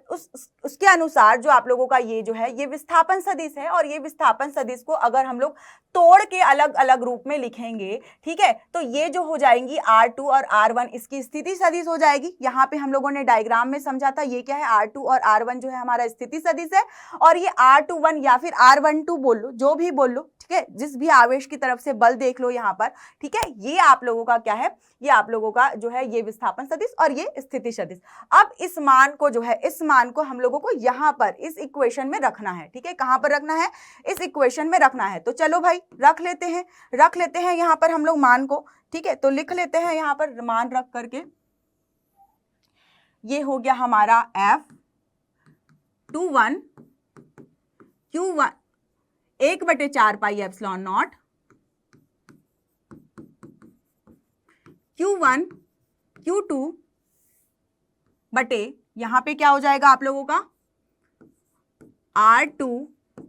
उसके अनुसार जो आप लोगों का ये जो है ये विस्थापन सदिश है, और ये विस्थापन सदिश को अगर हम लोग तोड़ के अलग अलग रूप में लिखेंगे, ठीक है, तो ये जो हो जाएंगी R2 और R1 इसकी स्थिति सदिश हो जाएगी। यहाँ पे हम लोगों ने डायग्राम में समझा था ये क्या है, R2 और R1 जो है हमारा स्थिति सदिश है, और ये R21 या फिर R12 बोल लो, जो भी बोल लो, ठीक है, जिस भी आवेश की तरफ से बल देख लो यहाँ पर, ठीक है, ये आप लोगों का क्या है, ये आप लोगों का जो है ये विस्थापन सदिश और ये स्थिति सदिश। अब इस मान को जो है, इस मान को हम लोगों को यहाँ पर इस इक्वेशन में रखना है, ठीक है, कहाँ पर रखना है, इस इक्वेशन में रखना है। तो चलो भाई रख लेते हैं यहाँ पर हम लोग मान को, ठीक है, तो लिख लेते हैं यहाँ पर मान रख करके, ये हो गया हमारा F21 Q1 1/4 pi epsilon not Q1 Q2 बटे यहाँ पे क्या हो जाएगा आप लोगों का R2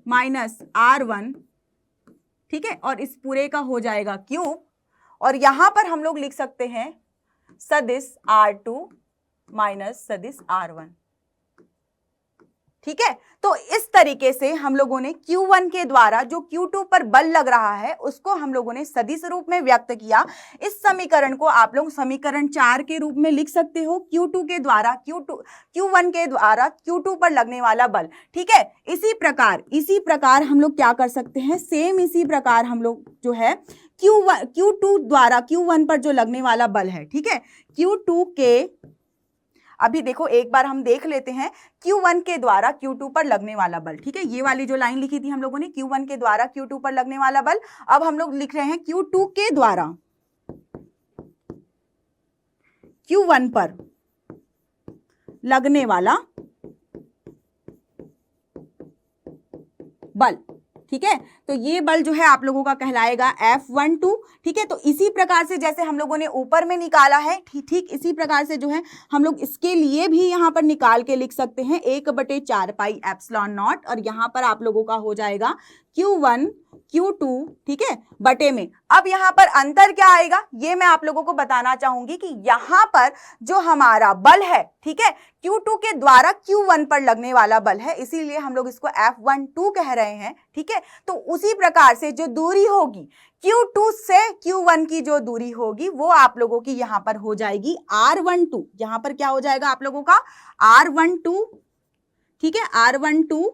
माइनस R1, ठीक है, और इस पूरे का हो जाएगा क्यूब, और यहां पर हम लोग लिख सकते हैं सदिश R2 माइनस सदिश R1, ठीक है। तो इस तरीके से हम लोगों ने Q1 के द्वारा जो Q2 पर बल लग रहा है उसको हम लोगों ने सदिश रूप में व्यक्त किया। इस समीकरण को आप लोग समीकरण 4 के रूप में लिख सकते हो, Q1 के द्वारा Q2 पर लगने वाला बल, ठीक है। इसी प्रकार हम लोग क्या कर सकते हैं, सेम इसी प्रकार हम लोग जो है Q2 द्वारा Q1 पर जो लगने वाला बल है, ठीक है, Q2 के, अभी देखो एक बार हम देख लेते हैं Q1 के द्वारा Q2 पर लगने वाला बल, ठीक है, ये वाली जो लाइन लिखी थी हम लोगों ने Q1 के द्वारा Q2 पर लगने वाला बल, अब हम लोग लिख रहे हैं Q2 के द्वारा Q1 पर लगने वाला बल, ठीक है। तो ये बल जो है आप लोगों का कहलाएगा F12, ठीक है। तो इसी प्रकार से जैसे हम लोगों ने ऊपर में निकाला है, ठीक इसी प्रकार से जो है हम लोग इसके लिए भी यहाँ पर निकाल के लिख सकते हैं 1/4 पाई एप्सिलॉन नॉट, और यहाँ पर आप लोगों का हो जाएगा Q1 Q2, ठीक है, बटे में। अब यहाँ पर अंतर क्या आएगा ये मैं आप लोगों को बताना चाहूंगी कि यहाँ पर जो हमारा बल है, ठीक है, Q2 के द्वारा Q1 पर लगने वाला बल है, इसीलिए हम लोग इसको F12 कह रहे हैं, ठीक है। तो उसी प्रकार से जो दूरी होगी Q2 से Q1 की जो दूरी होगी वो आप लोगों की यहाँ पर हो जाएगी R12, यहाँ पर क्या हो जाएगा आप लोगों का R12, ठीक है, R12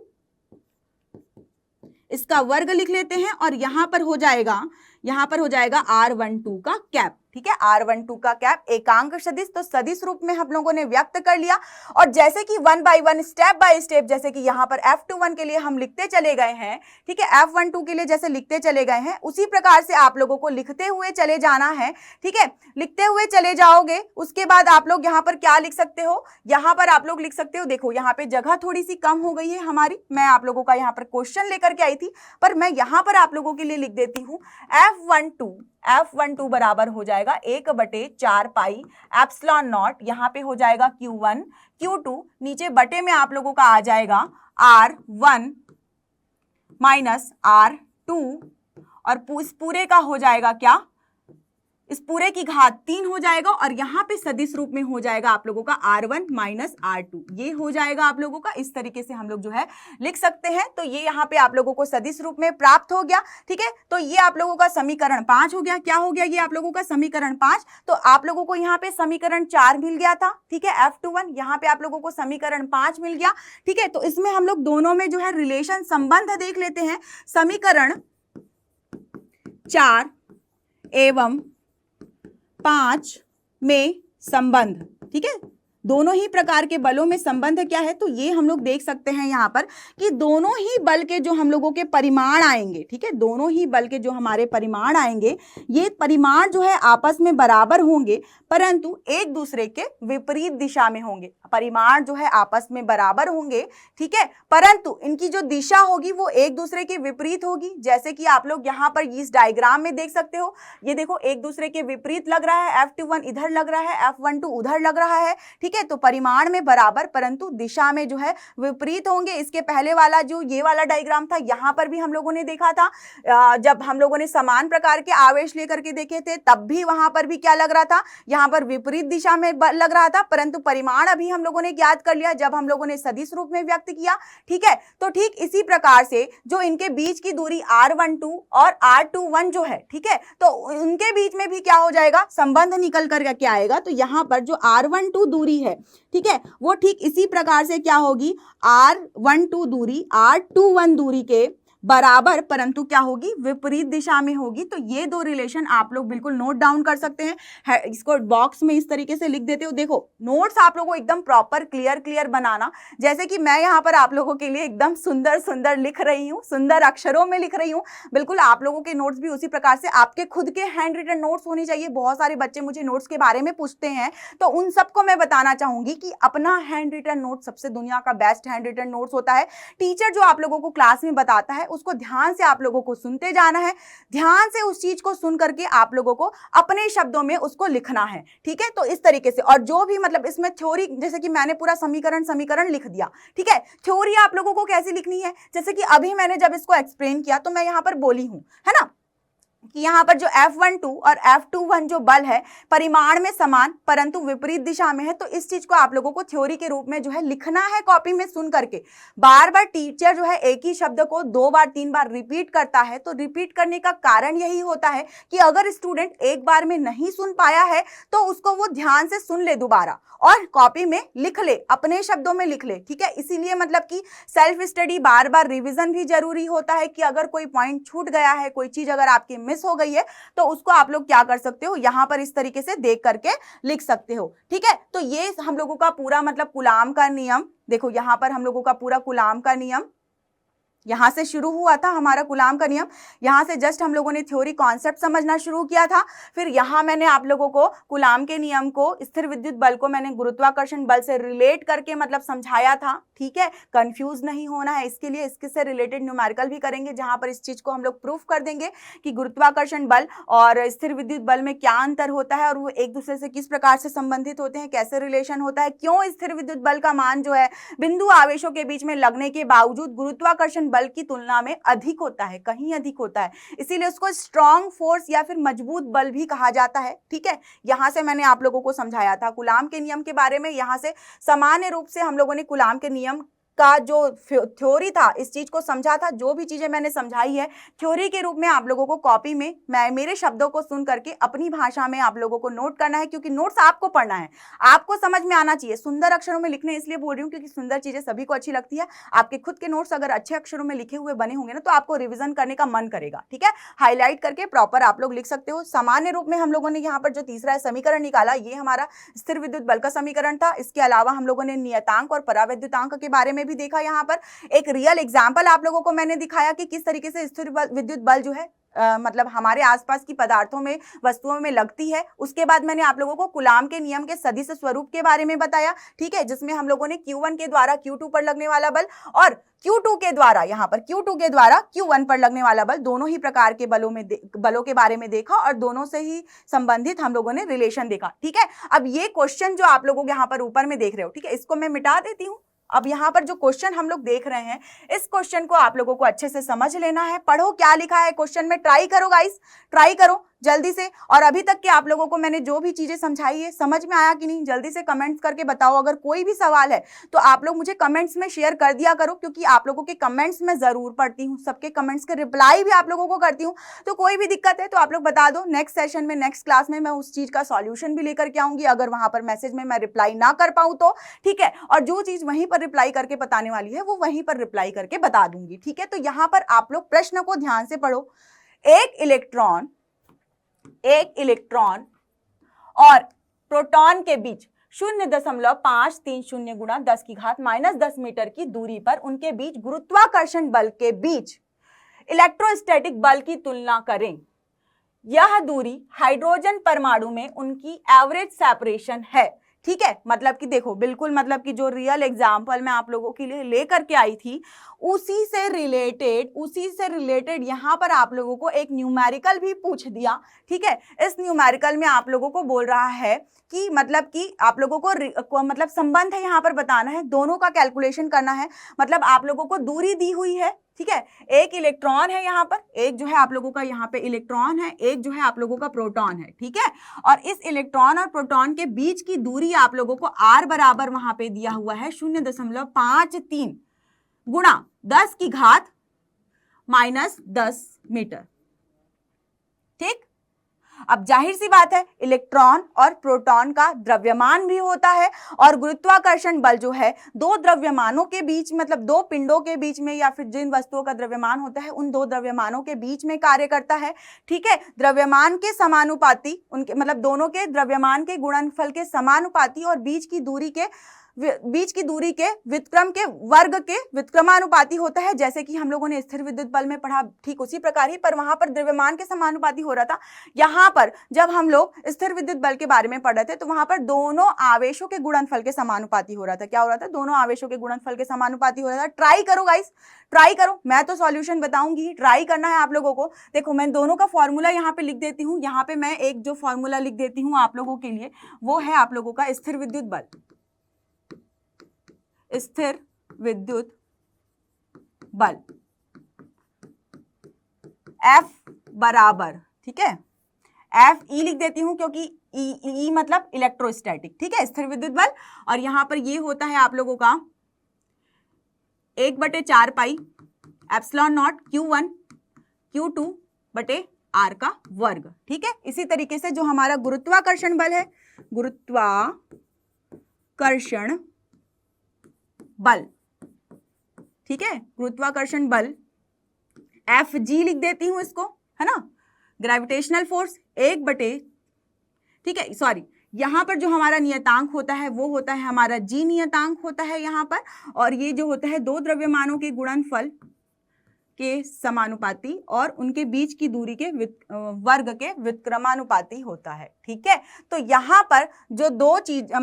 इसका वर्ग लिख लेते हैं, और यहां पर हो जाएगा R12 का कैप, ठीक है, R12 का कैप एकांक सदिश, तो सदिश रूप में हम लोगों ने व्यक्त कर लिया। और जैसे कि 1 बाय 1 स्टेप बाय स्टेप, जैसे कि यहाँ पर F21 के लिए हम लिखते चले गए हैं, ठीक है, F12 के लिए जैसे लिखते चले गए हैं उसी प्रकार से आप लोगों को लिखते हुए चले जाना है, ठीक है। लिखते हुए चले जाओगे, उसके बाद आप लोग यहाँ पर क्या लिख सकते हो, यहाँ पर आप लोग लिख सकते हो, देखो यहाँ पे जगह थोड़ी सी कम हो गई है हमारी, मैं आप लोगों का यहाँ पर क्वेश्चन लेकर के आई थी, पर मैं यहाँ पर आप लोगों के लिए लिख देती हूँ F12 बराबर हो जाएगा 1/4 पाई एप्सिलॉन नॉट, यहाँ पे हो जाएगा Q1 Q2, नीचे बटे में आप लोगों का आ जाएगा R1 माइनस R2, और इस पूरे का हो जाएगा क्या, इस पूरे की घात 3 हो जाएगा, और यहाँ पे सदिश रूप में हो जाएगा आप लोगों का R1 माइनस R2, ये हो जाएगा आप लोगों का। इस तरीके से हम लोग जो है लिख सकते हैं। तो ये यहाँ पे आप लोगों को सदिश रूप में प्राप्त हो गया, ठीक है। तो ये आप लोगों का समीकरण 5 हो गया। क्या हो गया ये आप लोगों का समीकरण 5। तो आप लोगों को यहाँ पे समीकरण 4 मिल गया था, ठीक है, F21, यहाँ पे आप लोगों को समीकरण 5 मिल गया, ठीक है। तो इसमें हम लोग दोनों में जो है रिलेशन संबंध देख लेते हैं। समीकरण 4 एवं 5 में संबंध, ठीक है, दोनों ही प्रकार के बलों में संबंध क्या है, तो ये हम लोग देख सकते हैं यहाँ पर कि दोनों ही बल के जो हम लोगों के परिमाण आएंगे, ठीक है, दोनों ही बल के जो हमारे परिमाण आएंगे, ये परिमाण जो है आपस में बराबर होंगे, परंतु एक दूसरे के विपरीत दिशा में होंगे। परिमाण जो है आपस में बराबर होंगे, ठीक है, परंतु इनकी जो दिशा होगी वो एक दूसरे के विपरीत होगी। जैसे कि आप लोग यहाँ पर इस डायग्राम में देख सकते हो, ये देखो एक दूसरे के विपरीत लग रहा है, F21 इधर लग रहा है, F12 उधर लग रहा है, ठीक ठीक है। तो परिमाण में बराबर परंतु दिशा में जो है विपरीत होंगे। इसके पहले वाला जो ये वाला डायग्राम था, यहाँ पर भी हम लोगों ने देखा था, जब हम लोगों ने समान प्रकार के आवेश लेकर के देखे थे तब भी वहां पर भी क्या लग रहा था, यहाँ पर विपरीत दिशा में लग रहा था, परंतु परिमाण अभी हम लोगों ने ज्ञात कर लिया जब हम लोगों ने सदिश रूप में व्यक्त किया। ठीक है, तो ठीक इसी प्रकार से जो इनके बीच की दूरी r12 और r21 जो है, ठीक है, तो उनके बीच में भी क्या हो जाएगा, संबंध निकल कर क्या आएगा। तो यहाँ पर जो r12 दूरी है, ठीक है, वो ठीक इसी प्रकार से क्या होगी, r12 दूरी r21 दूरी के बराबर परंतु क्या होगी, विपरीत दिशा में होगी। तो ये दो रिलेशन आप लोग बिल्कुल नोट डाउन कर सकते हैं। इसको बॉक्स में इस तरीके से लिख देते हो। देखो नोट्स आप लोगों को एकदम प्रॉपर क्लियर बनाना, जैसे कि मैं यहाँ पर आप लोगों के लिए एकदम सुंदर सुंदर लिख रही हूँ, सुंदर अक्षरों में लिख रही हूँ। बिल्कुल आप लोगों के नोट्स भी उसी प्रकार से आपके खुद के हैंड रिटन नोट्स होने चाहिए। बहुत सारे बच्चे मुझे नोट्स के बारे में पूछते हैं, तो उन सबको मैं बताना चाहूंगी कि अपना हैंड रिटन नोट सबसे दुनिया का बेस्ट हैंड रिटन नोट्स होता है। टीचर जो आप लोगों को क्लास में बताता है उसको ध्यान से आप लोगों को सुनते जाना है, ध्यान से उस चीज को सुन करके आप लोगों को अपने शब्दों में उसको लिखना है। ठीक है, तो इस तरीके से, और जो भी मतलब इसमें थ्योरी, जैसे कि मैंने पूरा समीकरण लिख दिया। ठीक है, थ्योरी आप लोगों को कैसे लिखनी है, जैसे कि अभी मैंने जब इसको एक्सप्लेन किया तो मैं यहां पर बोली हूं, है ना, कि यहाँ पर जो F12 और F21 जो बल है परिमाण में समान परंतु विपरीत दिशा में है। तो इस चीज को आप लोगों को थ्योरी के रूप में जो है लिखना है कॉपी में सुन करके। बार बार टीचर जो है एक ही शब्द को 2 बार 3 बार रिपीट करता है, तो रिपीट करने का कारण यही होता है कि अगर स्टूडेंट एक बार में नहीं सुन पाया है तो उसको वो ध्यान से सुन ले दोबारा और कॉपी में लिख ले, अपने शब्दों में लिख ले। ठीक है, इसीलिए मतलब कि सेल्फ स्टडी बार बार रिवीजन भी जरूरी होता है कि अगर कोई पॉइंट छूट गया है, कोई चीज अगर आपकी मिस हो गई है तो उसको आप लोग क्या कर सकते हो, यहां पर इस तरीके से देख करके लिख सकते हो। ठीक है, तो ये हम लोगों का पूरा मतलब कूलाम का नियम, देखो यहां पर हम लोगों का पूरा कूलाम का नियम यहां से शुरू हुआ था, हमारा कूलाम का नियम। यहां से जस्ट हम लोगों ने थ्योरी कॉन्सेप्ट समझना शुरू किया था, फिर यहां मैंने आप लोगों को कूलाम के नियम को, स्थिर विद्युत बल को मैंने गुरुत्वाकर्षण बल से रिलेट करके मतलब समझाया था। ठीक है, कंफ्यूज नहीं होना है, इसके लिए इसके से रिलेटेड न्यूमेरिकल भी करेंगे जहां पर इस चीज को हम लोग प्रूफ कर देंगे कि गुरुत्वाकर्षण बल और स्थिर विद्युत बल में क्या अंतर होता है और वो एक दूसरे से किस प्रकार से संबंधित होते हैं, कैसे रिलेशन होता है, क्यों स्थिर विद्युत बल का मान जो है बिंदु आवेशों के बीच में लगने के बावजूद गुरुत्वाकर्षण बल की तुलना में अधिक होता है, कहीं अधिक होता है, इसीलिए उसको स्ट्रॉन्ग फोर्स या फिर मजबूत बल भी कहा जाता है। ठीक है, यहां से मैंने आप लोगों को समझाया था कूलाम के नियम के बारे में। यहां से सामान्य रूप से हम लोगों ने कूलाम के नियम का जो थ्योरी था इस चीज को समझा था। जो भी चीजें मैंने समझाई है थ्योरी के रूप में आप लोगों को कॉपी में मेरे शब्दों को सुन करके अपनी भाषा में आप लोगों को नोट करना है, क्योंकि नोट्स आपको पढ़ना है, आपको समझ में आना चाहिए। सुंदर अक्षरों में लिखने इसलिए बोल रही हूँ क्योंकि सुंदर चीजें सभी को अच्छी लगती है। आपके खुद के नोट्स अगर अच्छे अक्षरों में लिखे हुए बने होंगे ना तो आपको रिविजन करने का मन करेगा। ठीक है, हाईलाइट करके प्रॉपर आप लोग लिख सकते हो। सामान्य रूप में हम लोगों ने यहाँ पर जो तीसरा समीकरण निकाला ये हमारा स्थिर विद्युत बल का समीकरण था। इसके अलावा हम लोगों ने नियतांक और परावैद्युतांक के बारे में भी देखा। यहाँ पर एक रियल एग्जाम्पल आप लोगों को मैंने दिखाया कि किस तरीके से स्थिर विद्युत बल जो है मतलब हमारे आसपास की पदार्थों में, वस्तुओं में लगती है। उसके बाद मैंने आप लोगों को कूलाम के नियम के सदिश स्वरूप के बारे में बताया। ठीक है, जिसमें हम लोगों ने Q1 के द्वारा Q2 पर लगने वाला बल और Q2 के द्वारा, यहाँ पर Q2 के द्वारा Q1 पर लगने वाला बल, दोनों ही प्रकार के बलों के बारे में देखा और दोनों से ही संबंधित हम लोगों ने रिलेशन देखा। ठीक है, अब ये क्वेश्चन जो आप लोगों यहाँ पर ऊपर में देख रहे हो, ठीक है, इसको मैं मिटा देती हूँ। अब यहाँ पर जो क्वेश्चन हम लोग देख रहे हैं इस क्वेश्चन को आप लोगों को अच्छे से समझ लेना है। पढ़ो क्या लिखा है क्वेश्चन में, ट्राई करो गाइस, ट्राई करो जल्दी से। और अभी तक के आप लोगों को मैंने जो भी चीजें समझाई है समझ में आया कि नहीं, जल्दी से कमेंट्स करके बताओ। अगर कोई भी सवाल है तो आप लोग मुझे कमेंट्स में शेयर कर दिया करो, क्योंकि आप लोगों के कमेंट्स मैं जरूर पढ़ती हूँ, सबके कमेंट्स के रिप्लाई भी आप लोगों को करती हूँ। तो कोई भी दिक्कत है तो आप लोग बता दो, नेक्स्ट सेशन में, नेक्स्ट क्लास में मैं उस चीज का सॉल्यूशन भी लेकर के आऊंगी। अगर वहां पर मैसेज में मैं रिप्लाई ना कर पाऊँ तो ठीक है, और जो चीज वहीं पर रिप्लाई करके बताने वाली है वो वहीं पर रिप्लाई करके बता दूंगी। ठीक है, तो यहाँ पर आप लोग प्रश्न को ध्यान से पढ़ो। एक इलेक्ट्रॉन और प्रोटॉन के बीच 0.530 गुणा 10 की घात -10 मीटर की दूरी पर उनके बीच गुरुत्वाकर्षण बल के बीच इलेक्ट्रोस्टैटिक बल की तुलना करें। यह दूरी हाइड्रोजन परमाणु में उनकी एवरेज सेपरेशन है। ठीक है, मतलब कि देखो बिल्कुल, मतलब कि जो रियल एग्जाम्पल मैं आप लोगों के लिए लेकर के आई थी उसी से रिलेटेड यहाँ पर आप लोगों को एक न्यूमेरिकल भी पूछ दिया। ठीक है, इस न्यूमेरिकल में आप लोगों को बोल रहा है कि मतलब कि आप लोगों को मतलब संबंध है यहाँ पर बताना है, दोनों का कैलकुलेशन करना है। मतलब आप लोगों को दूरी दी हुई है, ठीक है, एक इलेक्ट्रॉन है यहाँ पर, एक जो है आप लोगों का यहाँ पे इलेक्ट्रॉन है, एक जो है आप लोगों का प्रोटॉन है। ठीक है, और इस इलेक्ट्रॉन और प्रोटॉन के बीच की दूरी आप लोगों को r बराबर वहां पे दिया हुआ है 0.53 गुणा 10 की घात -10 मीटर। ठीक, अब जाहिर सी बात है इलेक्ट्रॉन और प्रोटॉन का द्रव्यमान भी होता है, और गुरुत्वाकर्षण बल जो है दो द्रव्यमानों के बीच, मतलब दो पिंडों के बीच में, या फिर जिन वस्तुओं का द्रव्यमान होता है उन दो द्रव्यमानों के बीच में कार्य करता है। ठीक है, द्रव्यमान के समानुपाती, उनके मतलब दोनों के द्रव्यमान के गुणनफल के समानुपाती और बीच की दूरी के व्युत्क्रम के वर्ग के व्युत्क्रमानुपाती होता है, जैसे कि हम लोगों ने स्थिर विद्युत बल में पढ़ा, ठीक उसी प्रकार ही, पर वहां पर द्रव्यमान के समानुपाती हो रहा था। यहाँ पर जब हम लोग स्थिर विद्युत बल के बारे में पढ़ रहे थे तो वहां पर दोनों आवेशों के गुणनफल के समानुपाती हो रहा था। क्या हो रहा था? दोनों आवेशों के गुणनफल के समानुपाती हो रहा था। ट्राई करो गाइस, ट्राई करो, मैं तो सॉल्यूशन बताऊंगी, ट्राई करना है आप लोगों को। देखो मैं दोनों का फॉर्मूला यहाँ पे लिख देती हूँ, यहाँ पे मैं एक जो फॉर्मूला लिख देती हूँ आप लोगों के लिए, वो है आप लोगों का स्थिर विद्युत बल, स्थिर विद्युत बल F बराबर, ठीक है, F E लिख देती हूं क्योंकि E मतलब इलेक्ट्रोस्टैटिक। ठीक है, स्थिर विद्युत बल, और यहां पर ये होता है आप लोगों का 1/4 pi epsilon not Q1 Q2 बटे R का वर्ग। ठीक है, इसी तरीके से जो हमारा गुरुत्वाकर्षण बल है, गुरुत्वाकर्षण बल, ठीक है, गुरुत्वाकर्षण बल Fg लिख देती हूं इसको, है ना, ग्रेविटेशनल फोर्स 1/, ठीक है, सॉरी, यहां पर जो हमारा नियतांक होता है वो होता है हमारा g नियतांक होता है यहां पर, और ये जो होता है दो द्रव्यमानों के गुणनफल के समानुपाती और उनके बीच की दूरी के वर्ग के व्युत्क्रमानुपाती होता है। ठीक है, तो यहाँ पर जो दो चीजें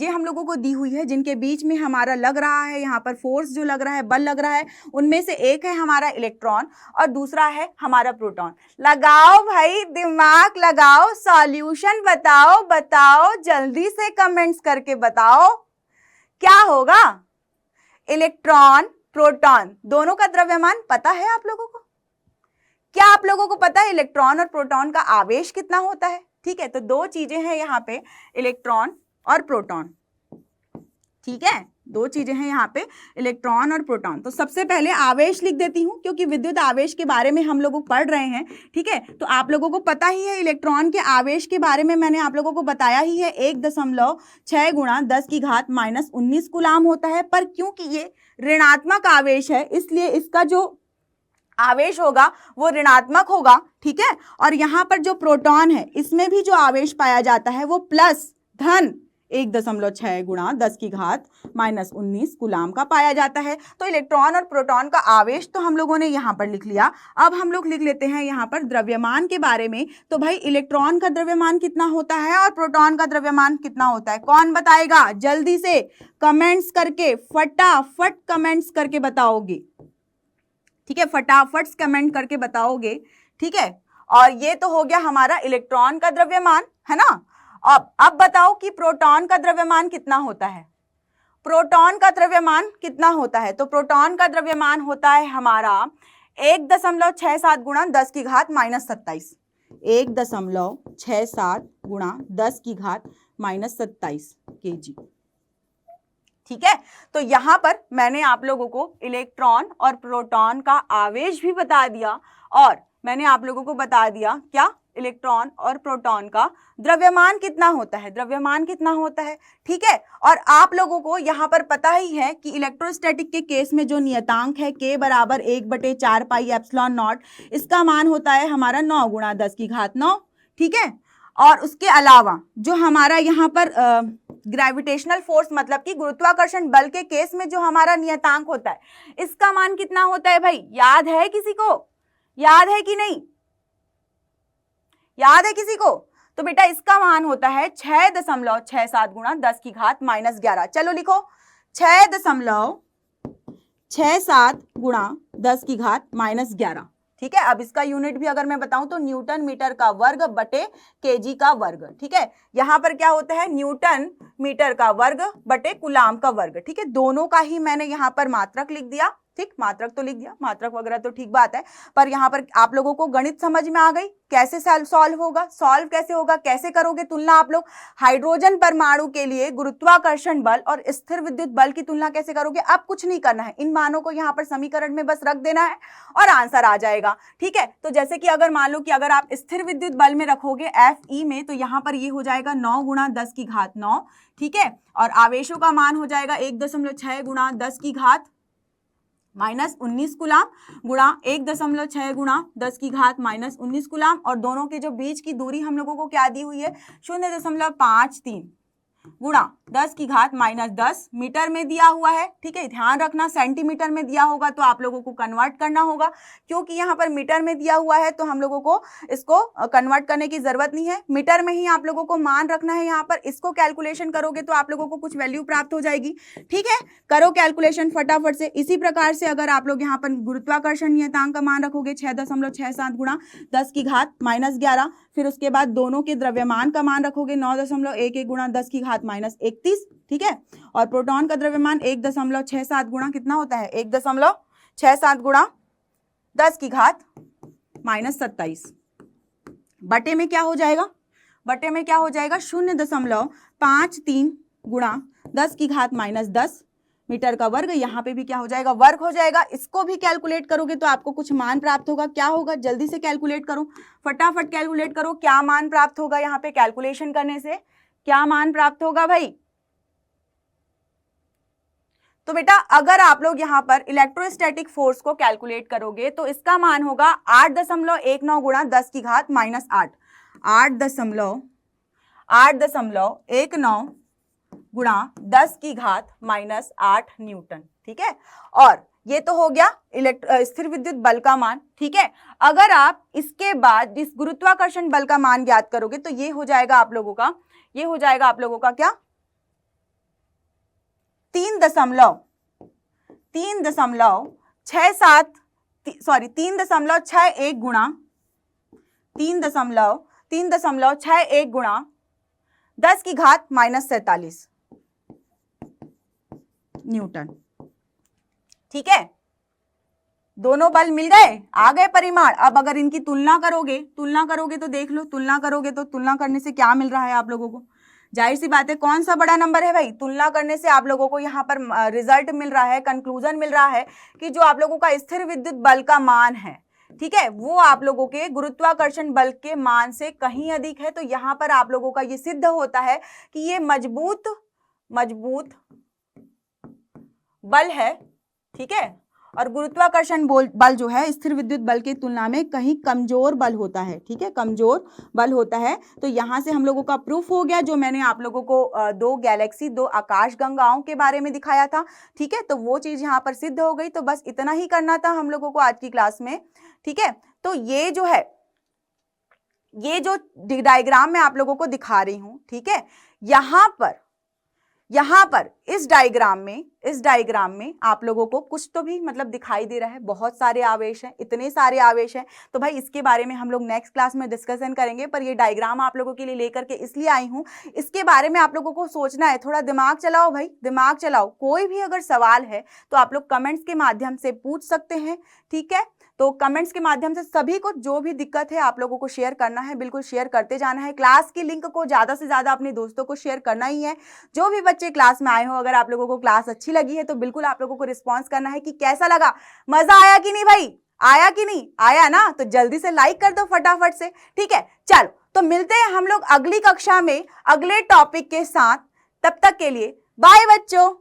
हम लोगों को दी हुई है जिनके बीच में हमारा लग रहा है, यहाँ पर फोर्स जो लग रहा है, बल लग रहा है, उनमें से एक है हमारा इलेक्ट्रॉन और दूसरा है हमारा प्रोटॉन। लगाओ भाई दिमाग लगाओ, सॉल्यूशन बताओ जल्दी से कमेंट्स करके बताओ क्या होगा। इलेक्ट्रॉन प्रोटॉन दोनों का द्रव्यमान पता है आप लोगों को? क्या आप लोगों को पता है इलेक्ट्रॉन और प्रोटॉन का आवेश कितना होता है? ठीक है, तो दो चीजें हैं यहाँ पे, इलेक्ट्रॉन और प्रोटॉन। ठीक है, दो चीजें हैं यहाँ पे, इलेक्ट्रॉन और प्रोटॉन। तो सबसे पहले आवेश लिख देती हूँ क्योंकि विद्युत आवेश के बारे में हम लोग पढ़ रहे हैं। ठीक है, तो आप लोगों को पता ही है इलेक्ट्रॉन के आवेश के बारे में मैंने आप लोगों को बताया ही है, 1.6 गुणा 10 की घात -19 कूलाम होता है। पर क्योंकि ये ऋणात्मक आवेश है इसलिए इसका जो आवेश होगा वो ऋणात्मक होगा। ठीक है, और यहाँ पर जो प्रोटॉन है इसमें भी जो आवेश पाया जाता है वो प्लस धन 1.6 गुणा 10 की घात -19 कूलाम का पाया जाता है। तो इलेक्ट्रॉन और प्रोटॉन का आवेश तो हम लोगों ने यहाँ पर लिख लिया। अब हम लोग लिख लेते हैं यहाँ पर द्रव्यमान के बारे में। तो भाई इलेक्ट्रॉन का द्रव्यमान कितना होता है और प्रोटॉन का द्रव्यमान कितना होता है, कौन बताएगा? जल्दी से कमेंट्स करके, फटाफट कमेंट्स करके बताओगे। ठीक है, फटाफट कमेंट करके बताओगे। ठीक है, और ये तो हो गया हमारा इलेक्ट्रॉन का द्रव्यमान, है ना। अब बताओ कि प्रोटॉन का द्रव्यमान कितना होता है? प्रोटॉन का द्रव्यमान कितना होता है? तो प्रोटॉन का द्रव्यमान होता है हमारा 1.67 गुणा 10 की घात -27, 1.67 गुणा 10 की घात -27 kg। ठीक है, तो यहां पर मैंने आप लोगों को इलेक्ट्रॉन और प्रोटॉन का आवेश भी बता दिया, और मैंने आप लोगों को बता दिया क्या, इलेक्ट्रॉन और प्रोटॉन का द्रव्यमान कितना होता है, द्रव्यमान कितना होता है। ठीक है, और आप लोगों को यहाँ पर पता ही है कि इलेक्ट्रोस्टैटिक के केस में जो नियतांक है K बराबर 1/4 पाई एप्सिलॉन नॉट, इसका मान होता है हमारा 9 गुणा 10 की घात 9। ठीक है, और उसके अलावा जो हमारा यहाँ पर ग्रेविटेशनल फोर्स मतलब कि गुरुत्वाकर्षण बल के केस में जो हमारा नियतांक होता है, इसका मान कितना होता है भाई? याद है किसी को? याद है कि नहीं? याद है किसी को? तो बेटा इसका मान होता है 6.67 गुणा 10 की घात -11। चलो लिखो 6.67 गुणा 10 की घात -11। ठीक है, अब इसका यूनिट भी अगर मैं बताऊं तो न्यूटन मीटर का वर्ग बटे केजी का वर्ग। ठीक है, यहां पर क्या होता है, न्यूटन मीटर का वर्ग बटे कूलाम का वर्ग। ठीक है, दोनों का ही मैंने यहां पर मात्रक लिख दिया। ठीक, मात्रक तो लिख दिया, मात्रक वगैरह तो ठीक बात है, पर यहाँ पर आप लोगों को गणित समझ में आ गई, कैसे सॉल्व होगा, सॉल्व कैसे होगा, कैसे करोगे तुलना आप लोग। हाइड्रोजन परमाणु के लिए गुरुत्वाकर्षण बल और स्थिर विद्युत बल की तुलना कैसे करोगे। अब कुछ नहीं करना है, इन मानों को यहाँ पर समीकरण में बस रख देना है और आंसर आ जाएगा। ठीक है, तो जैसे कि अगर मान लो कि अगर आप स्थिर विद्युत बल में रखोगे FE में, तो यहाँ पर ये हो जाएगा 9 गुणा 10 की घात 9। ठीक है, और आवेशों का मान हो जाएगा 1.6 गुणा 10 की घात -19 कूलाम गुणा 1.6 गुणा 10 की घात -19 कूलाम, और दोनों के जो बीच की दूरी हम लोगों को क्या दी हुई है 0.53 गुणा 10 की घात -10 मीटर में दिया हुआ है। ठीक है, ध्यान रखना सेंटीमीटर में दिया होगा तो आप लोगों को कन्वर्ट करना होगा, क्योंकि यहाँ पर मीटर में दिया हुआ है तो हम लोगों को इसको कन्वर्ट करने की जरूरत नहीं है, मीटर में ही आप लोगों को मान रखना है। यहाँ पर इसको कैलकुलेशन करोगे तो आप लोगों को कुछ वैल्यू प्राप्त हो जाएगी। ठीक है, करो कैलकुलेशन फटाफट से। इसी प्रकार से अगर आप लोग यहाँ पर गुरुत्वाकर्षण नियतांक का मान रखोगे 6.67 गुणा 10 की घात -11, फिर उसके बाद दोनों के द्रव्यमान का मान रखोगे 9.11 गुणा 10 की घात -31। ठीक है, और प्रोटॉन का द्रव्यमान 1.67 गुणा कितना होता है 1.67 गुणा 10 की घात -27। बटे में क्या हो जाएगा, बटे में क्या हो जाएगा 0.53 गुणा 10 की घात -10 मीटर का वर्ग। यहाँ पे भी क्या हो जाएगा, वर्ग हो जाएगा। इसको भी कैलकुलेट करोगे तो आपको कुछ मान प्राप्त होगा। क्या होगा, जल्दी से कैलकुलेट करो, फटाफट कैलकुलेट करो, क्या मान प्राप्त होगा। यहाँ पे कैलकुलेशन करने से क्या मान प्राप्त होगा भाई। तो बेटा अगर आप लोग यहाँ पर इलेक्ट्रोस्टैटिक फोर्स को कैलकुलेट करोगे तो इसका मान होगा 8.19 गुणा 10 की घात -8। 8.19 गुणा 10 की घात -8 न्यूटन। ठीक है, और ये तो हो गया स्थिर विद्युत बल का मान। ठीक है, अगर आप इसके बाद इस गुरुत्वाकर्षण बल का मान ज्ञात करोगे तो ये हो जाएगा आप लोगों का, ये हो जाएगा आप लोगों का क्या 3.61 गुणा 10 की घात -47 न्यूटन। ठीक है, दोनों बल मिल गए, आ गए परिमाण। अब अगर इनकी तुलना करोगे तो देख लो, तुलना करोगे तो तुलना करने से क्या मिल रहा है आप लोगों को। जाहिर सी बात है, कौन सा बड़ा नंबर है भाई, तुलना करने से आप लोगों को यहाँ पर रिजल्ट मिल रहा है, कंक्लूजन मिल रहा है कि जो आप लोगों का स्थिर विद्युत बल का मान है, ठीक है, वो आप लोगों के गुरुत्वाकर्षण बल के मान से कहीं अधिक है। तो यहाँ पर आप लोगों का ये सिद्ध होता है कि ये मजबूत बल है। ठीक है, और गुरुत्वाकर्षण बल जो है स्थिर विद्युत बल की तुलना में कहीं कमजोर बल होता है। ठीक है, कमजोर बल होता है। तो यहाँ से हम लोगों का प्रूफ हो गया, जो मैंने आप लोगों को दो आकाश गंगाओं के बारे में दिखाया था। ठीक है, तो वो चीज यहाँ पर सिद्ध हो गई। तो बस इतना ही करना था हम लोगों को आज की क्लास में। ठीक है, तो ये जो है, ये जो डायग्राम मैं आप लोगों को दिखा रही हूं, ठीक है, यहाँ पर इस डायग्राम में आप लोगों को कुछ तो भी मतलब दिखाई दे रहा है। बहुत सारे आवेश हैं, इतने सारे आवेश हैं, तो भाई इसके बारे में हम लोग नेक्स्ट क्लास में डिस्कशन करेंगे। पर ये डायग्राम आप लोगों के लिए लेकर के इसलिए आई हूँ, इसके बारे में आप लोगों को सोचना है, थोड़ा दिमाग चलाओ भाई, दिमाग चलाओ। कोई भी अगर सवाल है तो आप लोग कमेंट्स के माध्यम से पूछ सकते हैं। ठीक है, तो कमेंट्स के माध्यम से सभी को जो भी दिक्कत है आप लोगों को शेयर करना है, बिल्कुल शेयर करते जाना है। क्लास की लिंक को ज्यादा से ज्यादा अपने दोस्तों को शेयर करना ही है। जो भी बच्चे क्लास में आए हो, अगर आप लोगों को क्लास अच्छी लगी है तो बिल्कुल आप लोगों को रिस्पॉन्स करना है कि कैसा लगा, मजा आया कि नहीं भाई, आया कि नहीं आया ना, तो जल्दी से लाइक कर दो फटाफट से। ठीक है, चलो तो मिलते हैं हम लोग अगली कक्षा में अगले टॉपिक के साथ। तब तक के लिए बाय बच्चों।